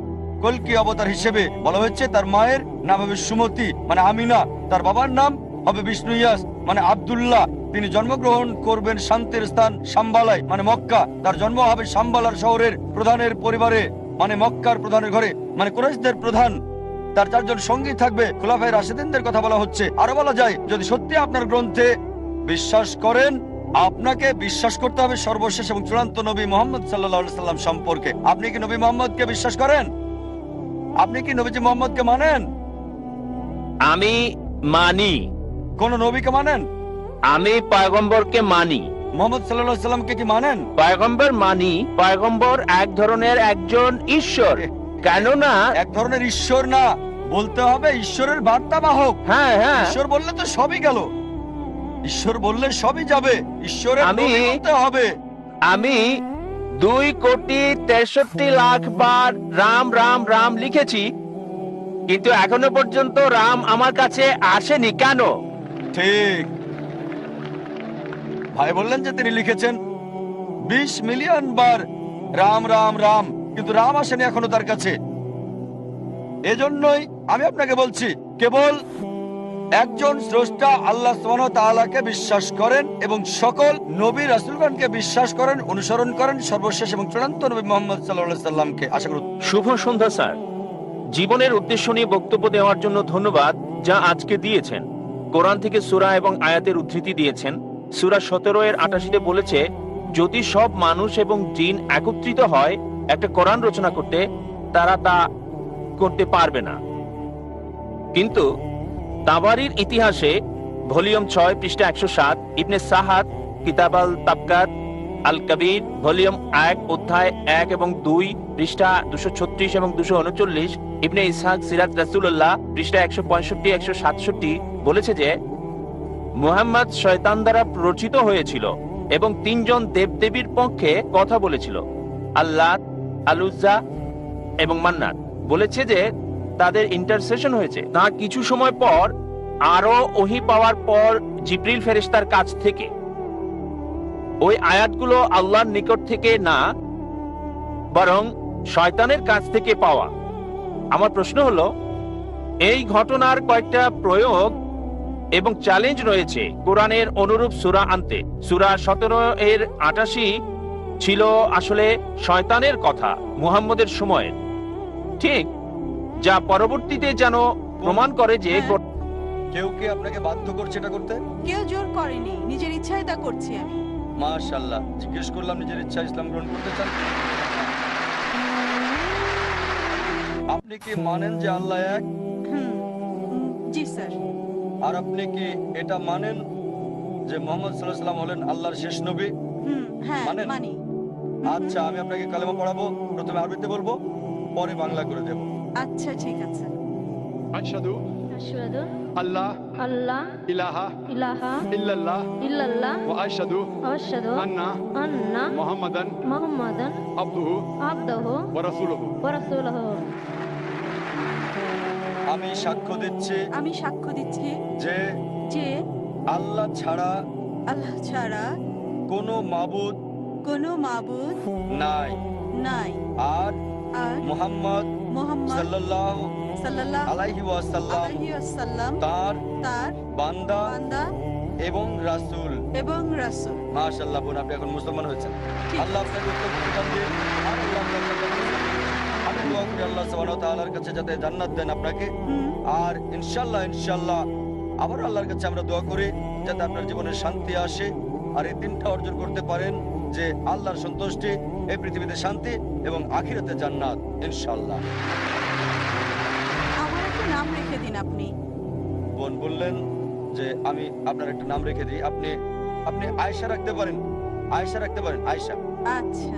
কল্কি অবতার হিসেবে বলা হয়েছে তার মায়ের নাম হবে সুমতি মানে আমিনা, তার বাবার নাম হবে বিষ্ণু ইয়াস মানে আব্দুল্লাহ। তিনি জন্মগ্রহণ করবেন শান্তির স্থান সাম্বালায় মানে মক্কা। তার জন্ম হবে সাম্বালার শহরের প্রধানের পরিবারে মানে মক্কার প্রধানের ঘরে মানে কুরাইশদের প্রধান। তার 4 জন সঙ্গী থাকবে, খোলাফায়ে রাশিদিনদের কথা বলা হচ্ছে। আরো বলা যায়, যদি সত্যি আপনার গ্রন্থে বিশ্বাস করেন, আপনাকে বিশ্বাস করতে হবে সর্বশেষ এবং চূড়ান্ত নবী মুহাম্মদ সাল্লাল্লাহু আলাইহি সাল্লাম সম্পর্কে। আপনি কি নবী মুহাম্মদকে বিশ্বাস করেন? আপনি কি নবীজি মুহাম্মদকে মানেন? আমি মানি। কোন নবীকে মানেন? আমি পয়গম্বরকে মানি। মুহাম্মদ সাল্লাল্লাহু আলাইহি সাল্লামকে কি মানেন? পয়গম্বর মানি। পয়গম্বর এক ধরনের একজন ঈশ্বর, কেননা এক ধরনের ঈশ্বর না, বলতে হবে ঈশ্বরের বার্তাবাহক। হ্যাঁ হ্যাঁ, ঈশ্বর বললে তো সবই গেল, ঈশ্বর বললে সবই যাবে, ঈশ্বরের নবী বলতে হবে। আমি 2,63,00,000 বার রাম রাম রাম লিখেছি, কিন্তু এখনো পর্যন্ত রাম আমার কাছে আসেনি। কেন? ঠিক, ভাই বললেন যে তিনি লিখেছেন 20 মিলিয়ন বার রাম রাম রাম, কিন্তু রাম আসেনি এখনো তার কাছে। এজন্যই আমি আপনাকে বলছি, কেবল একজন স্রষ্টা আল্লাহ সুবহানাহু ওয়া তাআলাকে বিশ্বাস করেন এবং সকল নবী রাসূলগণকে বিশ্বাস করেন, অনুসরণ করেন সর্বশেষ এবং চূড়ান্ত নবী মুহাম্মদ সাল্লাল্লাহু আলাইহি সাল্লামকে। আশা করি। শুভ সন্ধ্যা স্যার। জীবনের উদ্দেশ্য নিয়ে বক্তব্য দেওয়ার জন্য ধন্যবাদ, যা আজকে দিয়েছেন। কোরআন থেকে সূরা এবং আয়াতের উদ্ধৃতি দিয়েছেন। সূরা 17-88 বলেছে, যদি সব মানুষ এবং জিন একত্রিত হয় একটা কোরআন রচনা করতে, তারা তা করতে পারবে না। কিন্তু তাবারির ইতিহাসে ভলিউম 6 পৃষ্ঠা 107, ইবনে সাহাদ কিতাব আল তাবকাত আল কবির ভলিউম 1 অধ্যায় 1 এবং 2 পৃষ্ঠা 236 এবং 239, ইবনে ইসহাক সিরাত রাসূলুল্লাহ পৃষ্ঠা 165-167 বলেছে যে মুহাম্মদ শয়তান দ্বারা প্ররোচিত হয়েছিল এবং 3 জন দেবদেবীর পক্ষে কথা বলেছিল, আল্লাহ, আল উজ্জা, এবং মান্নাত বলেছে যে তাদের ইন্টারসেশন হয়েছে। তার কিছু সময় পর আরো ওহী পাওয়ার পর জিবরিল ফেরেশতার কাছ থেকে ওই আয়াতগুলো আল্লাহর নিকট থেকে না, বরং শয়তানের কাছ থেকে পাওয়া। আমার প্রশ্ন হলো, এই ঘটনার কয়েকটা প্রয়োগ এবং চ্যালেঞ্জ রয়েছে কোরআনের অনুরূপ সূরা আনতে। সূরা 17 এর 88 ছিল আসলে শয়তানের কথা মুহাম্মদের সময়ের, ঠিক, যা পরবর্তীতে যেন প্রমাণ করে যে কেউ কি আপনাকে বাধ্য করছে এটা করতে? কেউ জোর করেনি, নিজের ইচ্ছায় তা করছি আমি। মাশাআল্লাহ। জিজ্ঞেস করলাম নিজের ইচ্ছা ইসলাম গ্রহণ করতে চান? আপনি কি মানেন যে আল্লাহ এক? জি স্যার। আর আপনি কি এটা মানেন যে মুহাম্মদ সাল্লাল্লাহু আলাইহি ওয়াসাল্লাম হলেন আল্লাহর শেষ নবী? হ্যাঁ মানেন? মানি। আচ্ছা, আমি আপনাকে কালেমা পড়াবো। প্রথমে আরবিতে বলবো, পরে বাংলা করে দেব। আচ্ছা ঠিক আছে। আশহাদু আশহাদু আল্লাহ আল্লাহ ইলাহা ইলাহা ইল্লাল্লাহ ইল্লাল্লাহ ওয়া আশহাদু ওয়া আশহাদু আন্না আন্না মুহাম্মাদান মুহাম্মাদান আবদুহু আবদুহু ওয়া রাসূলুহু। ওয়া রাসূলুহু। আমি সাক্ষ্য দিচ্ছি আমি সাক্ষ্য দিচ্ছি যে যে আল্লাহ ছাড়া আল্লাহ ছাড়া কোনো মাবুদ কোনো মাবুদ নাই, নাই, আর আর মুহাম্মদ মুহাম্মদ সাল্লাল্লাহু সাল্লাল্লাহু আলাইহি ওয়াসাল্লাম আলাইহি ওয়াসাল্লাম তার তার বান্দা বান্দা এবং রাসূল। এবং রাসূল। মাশাআল্লাহ, বোন আপনি এখন মুসলমান হয়েছেন। আল্লাহ আপনাকে উত্তম প্রতিদান দিন। আর আল্লাহ আপনাকে আমি দোয়া করি আল্লাহ সুবহানাহু ওয়া তাআলার কাছে যাতে জান্নাত দেন আপনাকে। আর ইনশাআল্লাহ আবার আল্লাহর কাছে আমরা দোয়া করি যাতে আপনার জীবনে শান্তি আসে, আর এই তিনটা অর্জন করতে পারেন যে আল্লাহর সন্তুষ্টি, এই পৃথিবীতে শান্তি এবং আখিরাতে জান্নাত ইনশাআল্লাহ। আমার একটা নাম রেখে দিন আপনি। বোন বললেন যে আমি আপনার একটা নাম রেখে দিই। আপনি আয়েশা রাখতে পারেন। আয়েশা রাখতে পারেন, আয়েশা। আচ্ছা,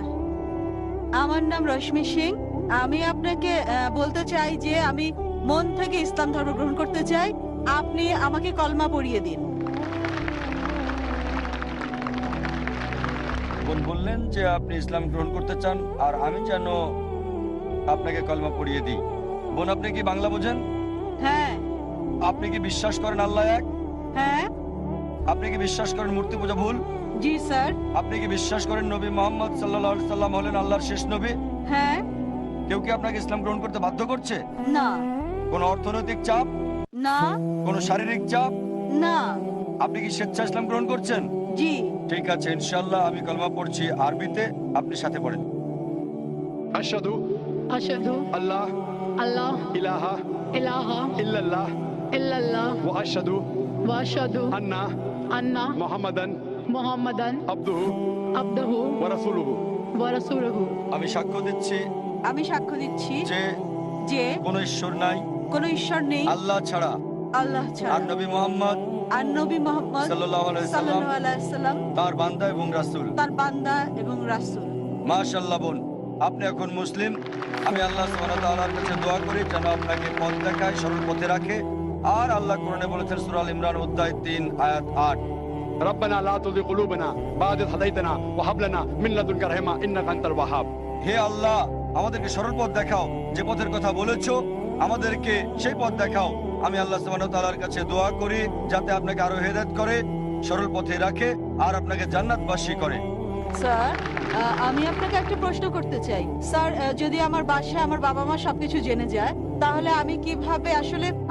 আমার নাম রশ্মি সিং। আমি আপনাকে বলতে চাই যে আমি মন থেকে ইসলাম ধর্ম গ্রহণ করতে চাই। আপনি আমাকে কলমা পড়িয়ে দিন। বোন বললেন যে আপনি ইসলাম গ্রহণ করতে চান, আর আমি যেন আপনাকে কলমা পড়িয়ে দিই। বোন, আপনি কি বাংলা বোঝেন? হ্যাঁ। আপনি কি বিশ্বাস করেন আল্লাহ এক? হ্যাঁ। আপনি কি বিশ্বাস করেন মূর্তি পূজা ভুল? জি স্যার। আপনি কি বিশ্বাস করেন নবী মুহাম্মদ সাল্লাল্লাহু আলাইহি সাল্লাম হলেন আল্লাহর শেষ নবী? হ্যাঁ। কেউ কি আপনাকে ইসলাম গ্রহণ করতে বাধ্য করছে? না। কোনো অর্থনৈতিক চাপ? না। কোনো শারীরিক চাপ? না। আপনি কি স্বেচ্ছা ইসলাম গ্রহণ করছেন? জি। ঠিক আছে, ইনশাআল্লাহ আমি কলমা পড়ছি আরবিতে, আপনি সাথে পড়েন। আশহাদু আশহাদু আল্লাহ আল্লাহ ইলাহা ইলাহা ইল্লাল্লাহ ইল্লাল্লাহ ওয়া আশহাদু ওয়া আশহাদু আন্না আন্না মুহাম্মাদান মুহাম্মাদান আবদুহু আবদুহু ওয়া রাসূলুহু। ওয়া রাসূলুহু। আমি সাক্ষ্য দিচ্ছি আমি সাক্ষ্য দিচ্ছি যে যে কোনো ঈশ্বর নাই কোনো ঈশ্বর নেই আল্লাহ ছাড়া, আল্লাহ ছাড়া, আর নবী মুহাম্মদ আর নবী মুহাম্মদ সাল্লাল্লাহু আলাইহি সাল্লাল্লাহু আলাইহি সাল্লাম তার বান্দা এবং রাসূল। তার বান্দা এবং রাসূল। মাশাআল্লাহ বোন, আপনি এখন মুসলিম। আমি আল্লাহ সুবহানাহু ওয়া তাআলার কাছে দোয়া করি যেন আপনাকে পথ দেখায়, সরল পথে রাখে। আর আল্লাহ কোরআনে বলেছেন সূরা আল ইমরান অধ্যায় 3 আয়াত 8, ربنا لا تزغ قلوبنا بعد إذ هديتنا وهب لنا من لدنك رحمة إنك أنت الوهاب। হে আল্লাহ, আমাদেরকে সরল পথ দেখাও, যে পথের কথা বলেছো আমাদেরকে সেই পথ দেখাও। আমি আল্লাহ সুবহানাহু ওয়া তাআলার কাছে দোয়া করি যাতে আপনাকে আরো হেদায়েত করে, সরল পথে রাখে, আর আপনাকে জান্নাতবাসী করে। স্যার, আমি আপনাকে একটা প্রশ্ন করতে চাই। স্যার, যদি আমার বাসায় আমার বাবা মা সবকিছু জেনে যায়, তাহলে আমি কিভাবে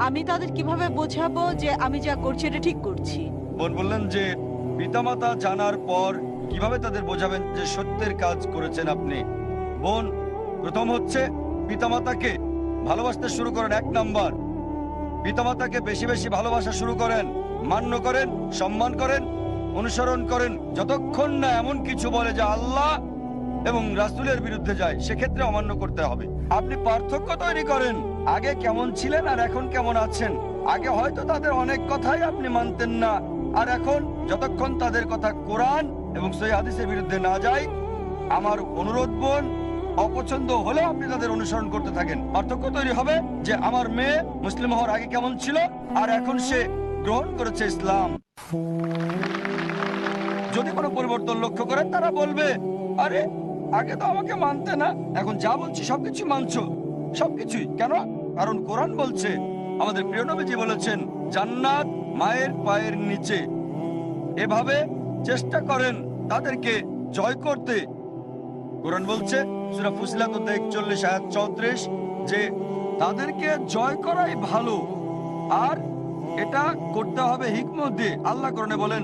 আমি তাদের কিভাবে বোঝাবো যে আমি যা করছি এটা ঠিক করছি? বোন বললেন যে পিতামাতা জানার পর কিভাবে তাদের বোঝাবেন যে সত্যের কাজ করেছেন আপনি। বোন, প্রথম হচ্ছে পিতামাতাকে ভালোবাসতে শুরু করেন। 1 নাম্বার, পিতামাতাকে বেশি বেশি ভালোবাসা শুরু করেন, মান্য করেন, সম্মান করেন, অনুসরণ করেন, যতক্ষণ না এমন কিছু বলে যা আল্লাহ এবং রাসূলের বিরুদ্ধে যায়, সেক্ষেত্রে অমান্য করতে হবে। আপনি পার্থক্য তৈরি করেন, আগে কেমন ছিলেন আর এখন কেমন আছেন। আগে হয়তো তাদের অনেক কথাই আপনি মানতেন না, আর এখন যতক্ষণ তাদের কথা কোরআন এবং সহিহ হাদিসের বিরুদ্ধে না যায়, আমার অনুরোধ বোন, অপছন্দ হলেও আপনি তাদের অনুসরণ করতে থাকেন। পার্থক্য তৈরি হবে যে আমার মেয়ে মুসলিম হওয়ার আগে কেমন ছিল আর এখন সে গ্রহণ করেছে ইসলাম। যদি কোনো পরিবর্তন লক্ষ্য করেন, তারা বলবে, আরে আগে তো আমাকে মানতে না, এখন যা বলছি সবকিছু মানছো। সবকিছুই। কেন? কারণ কোরআন বলছে, আমাদের প্রিয় নবীজি বলেছেন, জান্নাত মায়ের পায়ের নিচে। এভাবে চেষ্টা করেন তাদেরকে জয় করতে। কোরআন বলছে সূরা ফুসিলাত অধ্যায় 41 আয়াত 34 যে তাদেরকে জয় করাই ভালো, আর এটা করতে হবে হিকমত দিয়ে। আল্লাহ কোরআনে বলেন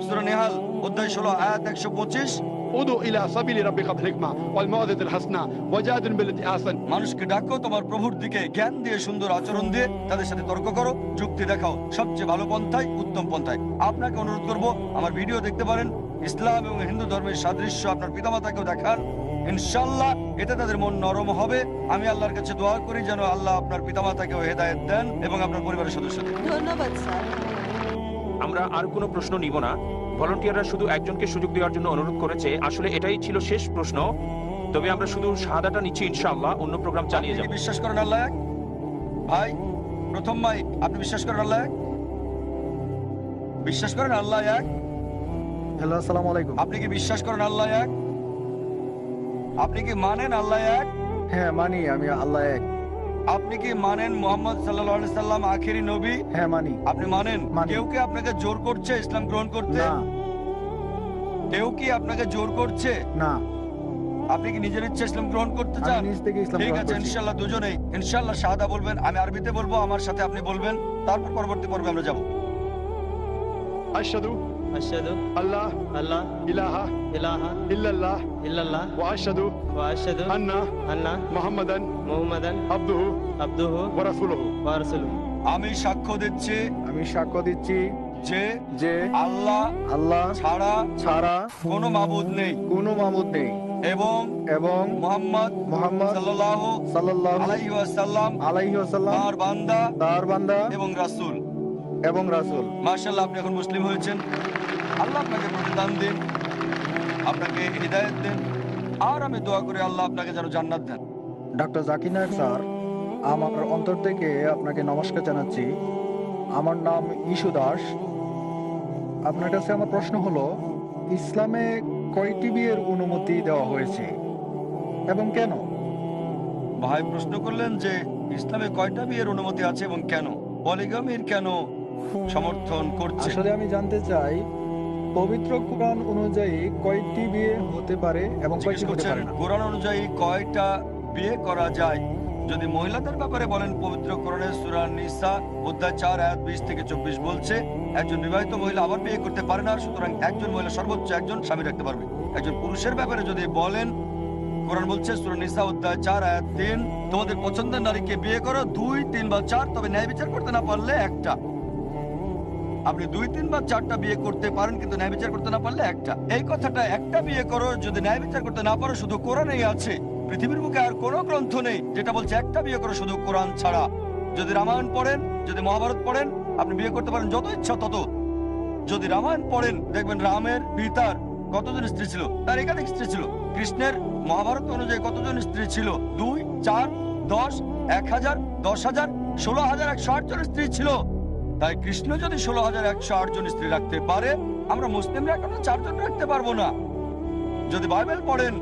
সূরা নেহাল অধ্যায় 16 আয়াত 125, উদু ইলা সাবিলি রাব্বিকা বিল হিকমা ওয়াল মাউইযাতিল হাসানা ওয়াজাদিল বিল্লাতি আহসান। মানুষকে ডাকো তোমার প্রভুর দিকে, জ্ঞান দিয়ে, সুন্দর আচরণ দিয়ে তাদের সাথে তর্ক করো, যুক্তি দেখাও সবচেয়ে ভালো পন্থায়, উত্তম পন্থায়। আপনাকে অনুরোধ করব, আমার ভিডিও দেখতে পারেন, ইসলাম এবং হিন্দু ধর্মের সাদৃশ্য আপনার পিতামাতাকেও দেখান। ইনশাআল্লাহ এতে তাদের মন নরম হবে। আমি আল্লাহর কাছে দোয়া করি যেন আল্লাহ আপনার পিতামাতাকেও হেদায়েত দেন এবং আপনার পরিবারের সদস্যদের। ধন্যবাদ স্যার। আমরা আর কোনো প্রশ্ন নিব না। ভলান্টিয়াররা শুধু একজনকে সুযোগ দেওয়ার জন্য অনুরোধ করেছে। আসলে এটাই ছিল শেষ প্রশ্ন, তবে আমরা শুধু শাহাদাটা নিচ্ছি, ইনশাআল্লাহ অন্য প্রোগ্রাম চালিয়ে আপনি যাব। কি বিশ্বাস করেন আল্লাহ এক? ভাই, প্রথম মাইক, আপনি বিশ্বাস করেন আল্লাহ এক? বিশ্বাস করেন আল্লাহ এক? হ্যালো, আসসালামু আলাইকুম। আপনি কি বিশ্বাস করেন আল্লাহ এক? আপনি কি মানেন আল্লাহ এক? হ্যাঁ মানি, আমি আল্লাহ এক। আপনি কি মানেন মুহাম্মদ সাল্লাল্লাহু আলাইহি সাল্লাম আখেরি নবী? হ্যাঁ মানি। আপনি মানেন? মানি। কেউ কি আপনাকে জোর করছে ইসলাম গ্রহণ করতে? না। কেউ কি আপনাকে জোর করছে? না। আপনি কি নিজের ইচ্ছে ইসলাম গ্রহণ করতে আমি চান? নিজ থেকে ইসলাম ঠিক গ্রহণ আছে, করছি। ইনশাআল্লাহ দুজনেই ইনশাআল্লাহ শাহাদা বলবেন। আমি আরবিতে বলবো, আমার সাথে আপনি বলবেন, তারপর পরবর্তী পর্বে আমরা যাব। আশহাদু আশহাদু আল্লাহ আল্লাহ ইলাহা ইলাহা ইল্লাল্লাহ ইল্লাল্লাহ ওয়া আশহাদু ওয়া আশহাদু আন্না আন্না মুহাম্মাদান মুহাম্মাদান আবদুহু আবদুহু ওয়া রাসূলুহু। ওয়া রাসূলুহু। আমি সাক্ষ্য দিচ্ছি আমি সাক্ষ্য দিচ্ছি যে আল্লাহ ছাড়া ছাড়া কোনো মাবুদ নেই কোনো মাবুদ নেই এবং মুহাম্মদ সাল্লাল্লাহু আলাইহি ওয়াসাল্লাম তার বান্দা এবং রাসূল। মাশাআল্লাহ, আপনি এখন মুসলিম হয়েছেন। আল্লাহ আপনাকে প্রতিদান দিন, আপনাকে হিদায়াত দেন, আর আমি দোয়া করি আল্লাহ আপনাকে যেন জান্নাত দেন। ডক্টর জাকির নায়েক স্যার, আমার অন্তর থেকে আপনাকে নমস্কার জানাচ্ছি। আমার নাম ইশু দাস। আপনার কাছে আমার প্রশ্ন হলো, ইসলামে কয়টি বিয়ের অনুমতি দেওয়া হয়েছে এবং কেন? ভাই প্রশ্ন করলেন যে ইসলামে কয়টা বিয়ের অনুমতি আছে এবং কেন, পলিগামির কেন সমর্থন করছে। আসলে আমি জানতে চাই, পবিত্র কোরআন অনুযায়ী কয়টি বিয়ে হতে পারে এবং কয়টি হতে পারে না? কোরআন অনুযায়ী কয়টা বিয়ে করা যায়? যদি মহিলাদের ব্যাপারে বলেন, পবিত্র কোরআনের সূরা নিসা অধ্যায় 4 আয়াত 20 থেকে 24 বলছে একজন বিবাহিত মহিলা আবার বিয়ে করতে পারে না, সুতরাং একজন মহিলা সর্বোচ্চ একজন স্বামী রাখতে পারবে। একজন পুরুষের ব্যাপারে যদি বলেন, কোরআন বলছে সূরা নিসা অধ্যায় 4 আয়াত 3, তোমাদের পছন্দের নারীকে বিয়ে করো 2, 3 বা 4, তবে ন্যায় বিচার করতে না পারলে একটা। আপনি 2, 3 বা 4টা বিয়ে করতে পারেন, কিন্তু ন্যায় বিচার করতে না পারলে একটা। এই কথাটা একটা বিয়ে করো যদি ন্যায় বিচার করতে না পারো শুধু কোরআনেই আছে। পৃথিবীর বুকে আর কোনো গ্রন্থ নেই যেটা বলছে একটা বিয়ে করো শুধু কোরআন ছাড়া। যদি রামায়ণ পড়েন, যদি মহাভারত পড়েন, আপনি বিয়ে করতে পারেন যত ইচ্ছা তত। যদি রামায়ণ পড়েন, দেখবেন রামের পিতার কতজন স্ত্রী ছিল, তার একাধিক স্ত্রী ছিল। কৃষ্ণের মহাভারত অনুযায়ী কতজন স্ত্রী ছিল? 2, 4, 10, 1000, 10,000, 16,108 জন স্ত্রী ছিল। তাই কৃষ্ণ যদি 16,108 জন স্ত্রী রাখতে পারে, আমরা মুসলিমরা কেন 4 জন রাখতে পারবো না? যদি বাইবেল পড়েন,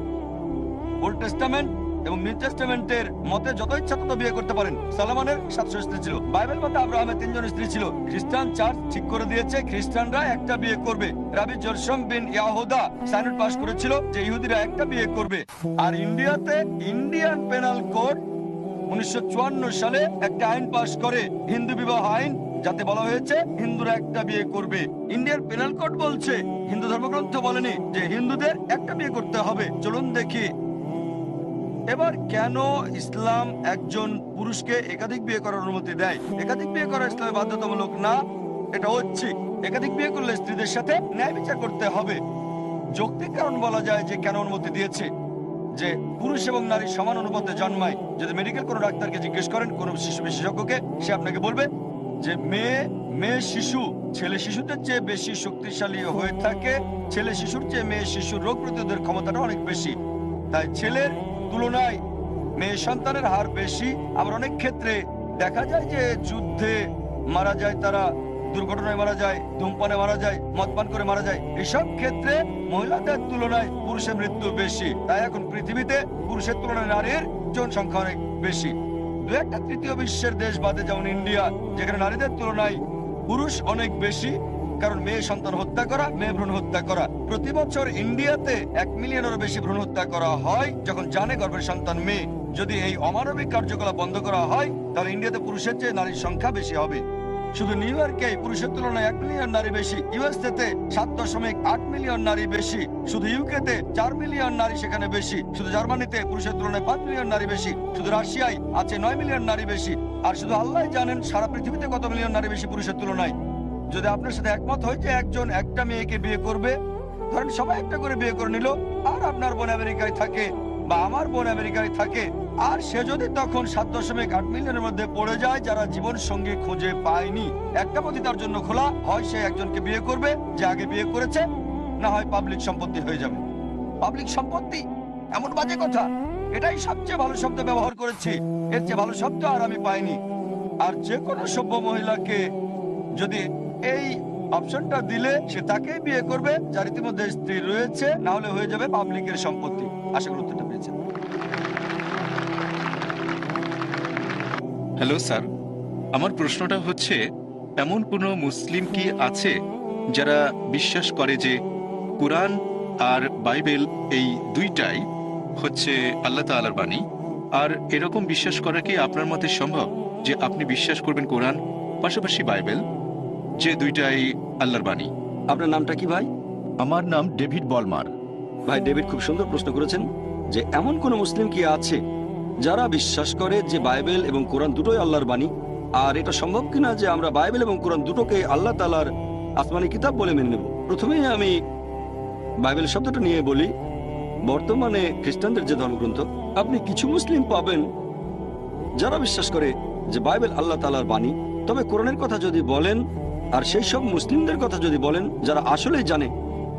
ওল্ড টেস্টামেন্ট এবং নিউ টেস্টামেন্টের মতে যত ইচ্ছা তত বিয়ে করতে পারেন। সলোমনের 700 স্ত্রী ছিল। বাইবেল মতে আব্রাহামের 3 জন স্ত্রী ছিল। খ্রিস্টান চার্চ ঠিক করে দিয়েছে খ্রিস্টানরা একটা বিয়ে করবে। রাবি জরসম বিন ইয়াহুদা সাইনড পাস করেছিল যে ইহুদিরা একটা বিয়ে করবে। আর ইন্ডিয়াতে ইন্ডিয়ান পেনাল কোড 1954 সালে একটা আইন পাস করে, হিন্দু বিবাহ আইন, যাতে বলা হয়েছে হিন্দুরা একটা বিয়ে করবে। ইন্ডিয়ান পেনাল কোড বলছে, হিন্দু ধর্মগ্রন্থ বলেনি যে হিন্দুদের একটা বিয়ে করতে হবে। চলুন দেখি এবার কেন ইসলাম একজন পুরুষকে একাধিক বিয়ে করার অনুমতি দেয়। একাধিক বিয়ে করা ইসলামে বাধ্যতামূলক না, এটা হচ্ছে একাধিক বিয়ে করলে স্ত্রীদের সাথে ন্যায় বিচার করতে হবে। যৌক্তিক কারণ বলা যায় যে কেন অনুমতি দিয়েছে, যে পুরুষ এবং নারী সমান অনুপাতে জন্মায়। যদি মেডিকেল কোনো ডাক্তারকে জিজ্ঞেস করেন, কোনো শিশু বিশেষজ্ঞকে, সে আপনাকে বলবে যে মেয়ে শিশু ছেলে শিশুদের চেয়ে বেশি শক্তিশালী হয়ে থাকে। ছেলে শিশুর চেয়ে মেয়ে শিশুর রোগ প্রতিরোধের ক্ষমতাটা অনেক বেশি। তাই ছেলের তুলনায় মেয়ে সন্তানের হার বেশি। আবার অনেক ক্ষেত্রে দেখা যায় যে যুদ্ধে মারা যায়, তারা দুর্ঘটনায় মারা যায়, ধূমপানে মারা যায়, মদপান করে মারা যায়। এসব ক্ষেত্রে মহিলাদের তুলনায় পুরুষের মৃত্যু বেশি। তাই এখন পৃথিবীতে পুরুষের তুলনায় নারীর জনসংখ্যা অনেক বেশি। দু একটা তৃতীয় বিশ্বের দেশ বাদে, যেমন ইন্ডিয়া, যেখানে নারীদের তুলনায় পুরুষ অনেক বেশি, কারণ মেয়ে সন্তান হত্যা করা, মেয়ে ভ্রূণ হত্যা করা। প্রতি বছর ইন্ডিয়াতে 1 মিলিয়নেরও বেশি ভ্রূণ হত্যা করা হয় যখন জানে গর্ভের সন্তান মেয়ে। যদি এই অমানবিক কার্যকলাপ বন্ধ করা হয় তাহলে ইন্ডিয়াতে পুরুষের চেয়ে নারীর সংখ্যা বেশি হবে। শুধু নিউ ইয়র্কে পুরুষের তুলনায় 1 মিলিয়ন নারী বেশি, ইউএসএতে 7.8 মিলিয়ন নারী বেশি, শুধু ইউকেতে 4 মিলিয়ন নারী সেখানে বেশি, শুধু জার্মানিতে পুরুষের তুলনায় 5 মিলিয়ন নারী বেশি, শুধু রাশিয়ায় আছে 9 মিলিয়ন নারী বেশি, আর শুধু আল্লাহ জানেন সারা পৃথিবীতে কত মিলিয়ন নারী বেশি পুরুষের তুলনায়। যদি আপনার সাথে একমত হয় যে একজন একটা মেয়েকে বিয়ে করবে, ধরেন সবাই একটা করে বিয়ে করে নিল, আর আপনার বোন আমেরিকায় থাকে বা আমার বোন আমেরিকায় থাকে, আর সে যদি তখন 7.8 মিলিয়নের মধ্যে পড়ে যায় যারা জীবন সঙ্গী খুঁজে পায়নি, একটা পথই তার জন্য খোলা, হয় সে একজনকে বিয়ে করবে যে আগে বিয়ে করেছে, না হয় পাবলিক সম্পত্তি হয়ে যাবে। পাবলিক সম্পত্তি এমন বাজে কথা, এটাই সবচেয়ে ভালো শব্দ ব্যবহার করেছি, এর চেয়ে ভালো শব্দ আর আমি পাইনি। আর যে কোনো সভ্য মহিলাকে যদি এই অপশনটা দিলে সে তাকেই বিয়ে করবে যার ইতিমধ্যে স্ত্রী রয়েছে, না হলে হয়ে যাবে পাবলিকের সম্পত্তি। আশা করি উত্তরটা পেয়েছেন। হ্যালো স্যার, আমার প্রশ্নটা হচ্ছে, এমন কোনো মুসলিম কি আছে যারা বিশ্বাস করে যে কোরআন আর বাইবেল এই দুইটাই হচ্ছে আল্লাহ তাআলার বাণী? আর এরকম বিশ্বাস করা কি আপনার মতে সম্ভব যে আপনি বিশ্বাস করবেন কোরআন পাশাপাশি বাইবেল, যে দুইটাই আল্লাহর বাণী? আপনার নামটা কি ভাই? আমার নাম ডেভিড বলমার। ভাই ডেভিড খুব সুন্দর প্রশ্ন করেছেন যে এমন কোন মুসলিম কি আছে যারা বিশ্বাস করে যে বাইবেল এবং কোরআন দুটোই আল্লাহর বাণী, আর এটা সম্ভব কিনা যে আমরা বাইবেল এবং কোরআন দুটোকে আল্লাহ তাআলার আসমানি কিতাব বলে মেনে নেব। প্রথমেই আমি বাইবেল শব্দটা নিয়ে বলি। বর্তমানে খ্রিস্টানদের যে ধর্মগ্রন্থ, আপনি কিছু মুসলিম পাবেন যারা বিশ্বাস করে যে বাইবেল আল্লাহ তাআলার বাণী, তবে কোরআনের কথা যদি বলেন, আর সেই সব মুসলিমদের কথা যদি বলেন যারা আসলেই জানে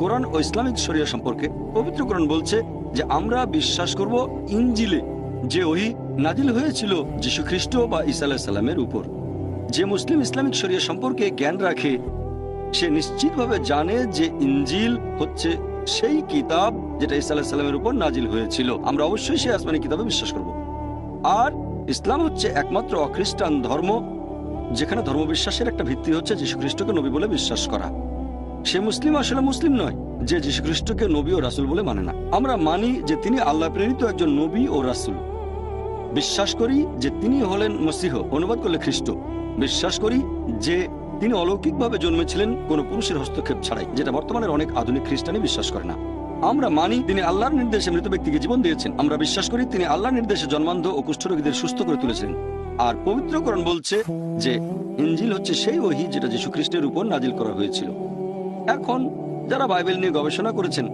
কোরআন ও ইসলামিক শরিয়া সম্পর্কে, পবিত্র কোরআন বলছে যে আমরা বিশ্বাস করব ইনজিলে, যে ওহী নাজিল হয়েছিল যীশু খ্রিস্ট বা ঈসা আলাইহিস সালামের উপর। যে মুসলিম ইসলামিক শরিয়া সম্পর্কে জ্ঞান রাখে সে নিশ্চিতভাবে জানে যে ইনজিল হচ্ছে সেই কিতাব যেটা ঈসা আলাইহিস সালামের উপর নাজিল হয়েছিল। আমরা অবশ্যই সেই আসমানি কিতাবে বিশ্বাস করব। আর ইসলাম হচ্ছে একমাত্র অখ্রিস্টান ধর্ম যেখানে ধর্মবিশ্বাসের একটা ভিত্তি হচ্ছে যীশু খ্রিস্টকে নবী বলে বিশ্বাস করা। সে মুসলিম আসলে মুসলিম নয় যে যীশু খ্রিস্টকে নবী ও রাসূল বলে মানে না। আমরা মানি যে তিনি আল্লাহ প্রেরিত একজন নবী ও রাসূল। বিশ্বাস করি যে তিনি হলেন মসিহ, অনুবাদ করলে খ্রিস্ট। বিশ্বাস করি যে তিনি অলৌকিকভাবে জন্মেছিলেন কোনো পুরুষের হস্তক্ষেপ ছাড়াই, যেটা বর্তমানের অনেক আধুনিক খ্রিস্টানই বিশ্বাস করে না। আমরা মানি তিনি আল্লাহর নির্দেশে মৃত ব্যক্তিকে জীবন দিয়েছেন। আমরা বিশ্বাস করি তিনি আল্লাহর নির্দেশে জন্মান্ধ ও কুষ্ঠরোগীদের সুস্থ করে তুলেছেন। আর পবিত্র কোরআন বলছে যে ইনজিল হচ্ছে সেই ওহী যেটা যীশু খ্রিস্টের উপর নাজিল করা হয়েছিল। এখন যারা বাইবেল নিয়ে গবেষণা করেছেন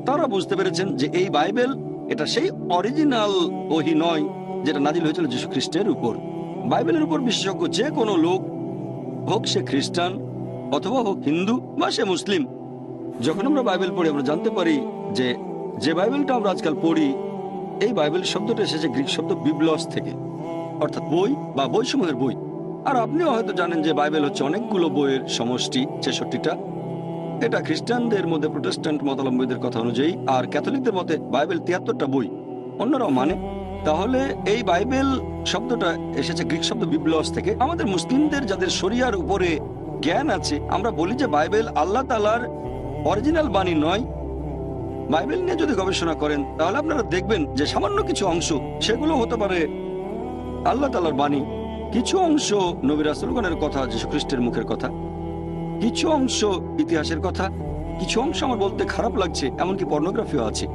তারা বুঝতে পেরেছেন যে এই বাইবেল এটা সেই অরিজিনাল ওহী নয় যেটা নাজিল হয়েছিল যীশু খ্রিস্টের উপর। বাইবেলের উপর বিশেষজ্ঞ যে কোনো লোক, হোক সে খ্রিস্টান অথবা হোক হিন্দু বা সে মুসলিম, যখন আমরা বাইবেল পড়ি আমরা জানতে পারি যে যে বাইবেলটা আমরা আজকাল পড়ি, এই বাইবেল শব্দটা এসেছে গ্রিক শব্দ বিবলস থেকে, অর্থাৎ বই বা বইসমূহের বই। আর আপনিও হয়তো জানেন যে বাইবেল হচ্ছে অনেকগুলো বইয়ের সমষ্টি, 66টা। এটা খ্রিস্টানদের মধ্যে প্রোটেস্ট্যান্ট মতাবলম্বীদের কথা অনুযায়ী, আর ক্যাথলিকদের মতে বাইবেল 73টা বই, অন্যরাও মানে। তাহলে এই বাইবেল শব্দটা এসেছে গ্রিক শব্দ বিবলস থেকে। আমাদের মুসলিমদের যাদের শরিয়ার উপরে জ্ঞান আছে, আমরা বলি যে বাইবেল আল্লাহ তাআলার অরিজিনাল বাণী নয়। বাইবেল নিয়ে যদি গবেষণা করেন তাহলে আপনারা দেখবেন যে সামান্য কিছু অংশ সেগুলো হতে পারে আল্লাহ তাআলার বাণী, কিছু অংশ নবী রাসূলগণের কথা, যীশু খ্রিস্টের মুখের কথা, কিছু অংশ ইতিহাসের কথা, কিছু অংশ আমার বলতে খারাপ লাগছে এমনকি পর্নোগ্রাফিও আছে।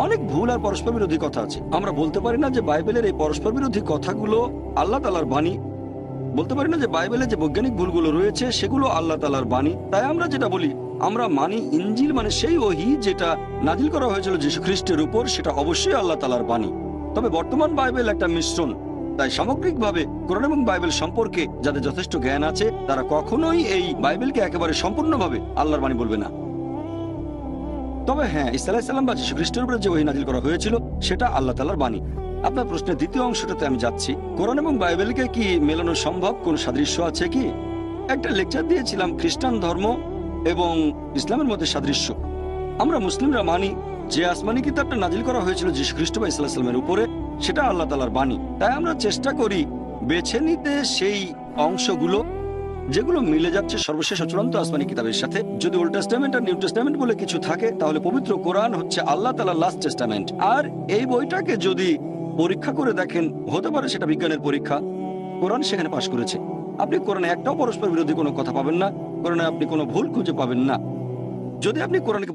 অনেক ভুল আর পরস্পর বিরোধী কথা আছে। আমরা বলতে পারি না যে বাইবেলের এই পরস্পর বিরোধী কথাগুলো আল্লাহ তাআলার বাণী, বলতে পারি না যে বাইবেলে যে বৈজ্ঞানিক ভুলগুলো রয়েছে সেগুলো আল্লাহ তাআলার বাণী। তাই আমরা যেটা বলি, আমরা মানি ইনজিল মানে সেই ওহী যেটা নাজিল করা হয়েছিল যীশু খ্রিস্টের উপর, সেটা অবশ্যই আল্লাহ তাআলার বাণী। তবে বর্তমান বাইবেল একটা মিশ্রণ। তাই সামগ্রিকভাবে কোরআন এবং বাইবেল সম্পর্কে যাদের যথেষ্ট জ্ঞান আছে তারা কখনোই এই বাইবেলকে একেবারে সম্পূর্ণভাবে আল্লাহর বাণী বলবে না। তবে হ্যাঁ, ঈসা আলাইহিস সালাম বা যীশু খ্রিস্টের উপরে যে ওহী নাজিল করা হয়েছিল সেটা আল্লাহ তাআলার বাণী। আপনার প্রশ্নের দ্বিতীয় অংশটাতে আমি যাচ্ছি, কোরআন এবং বাইবেলকে কি মেলানো সম্ভব? কোন সাদৃশ্য আছে কি? একটা লেকচার দিয়েছিলাম খ্রিস্টান ধর্ম এবং ইসলামের মধ্যে সাদৃশ্য। আমরা মুসলিমরা মানি যে আসমানি কিতাবটা নাজিল করা হয়েছিল যীশু খ্রিস্ট বা ঈসা আলাইহিস সালামের উপরে, সেটা আল্লাহ তাআলার বাণী। তাই আমরা চেষ্টা করি বেছে নিতে সেই অংশগুলো যেগুলো মিলে যাচ্ছে সর্বশেষ ও চূড়ান্ত আসমানি কিতাবের সাথে। যদি ওল্ড টেস্টামেন্ট আর নিউ টেস্টামেন্ট বলে কিছু থাকে, তাহলে পবিত্র কোরআন হচ্ছে আল্লাহ তাআলার লাস্ট টেস্টামেন্ট। আর এই বইটাকে যদি পরীক্ষা করে দেখেন, হতে পারে সেটা বিজ্ঞানের পরীক্ষা, কোরআন সেখানে পাশ করেছে। আপনি কোরআনে একটাও পরস্পর বিরোধী কোনো কথা পাবেন না, কোরআনে আপনি কোনো ভুল খুঁজে পাবেন না। যদি আপনি কোরআনকে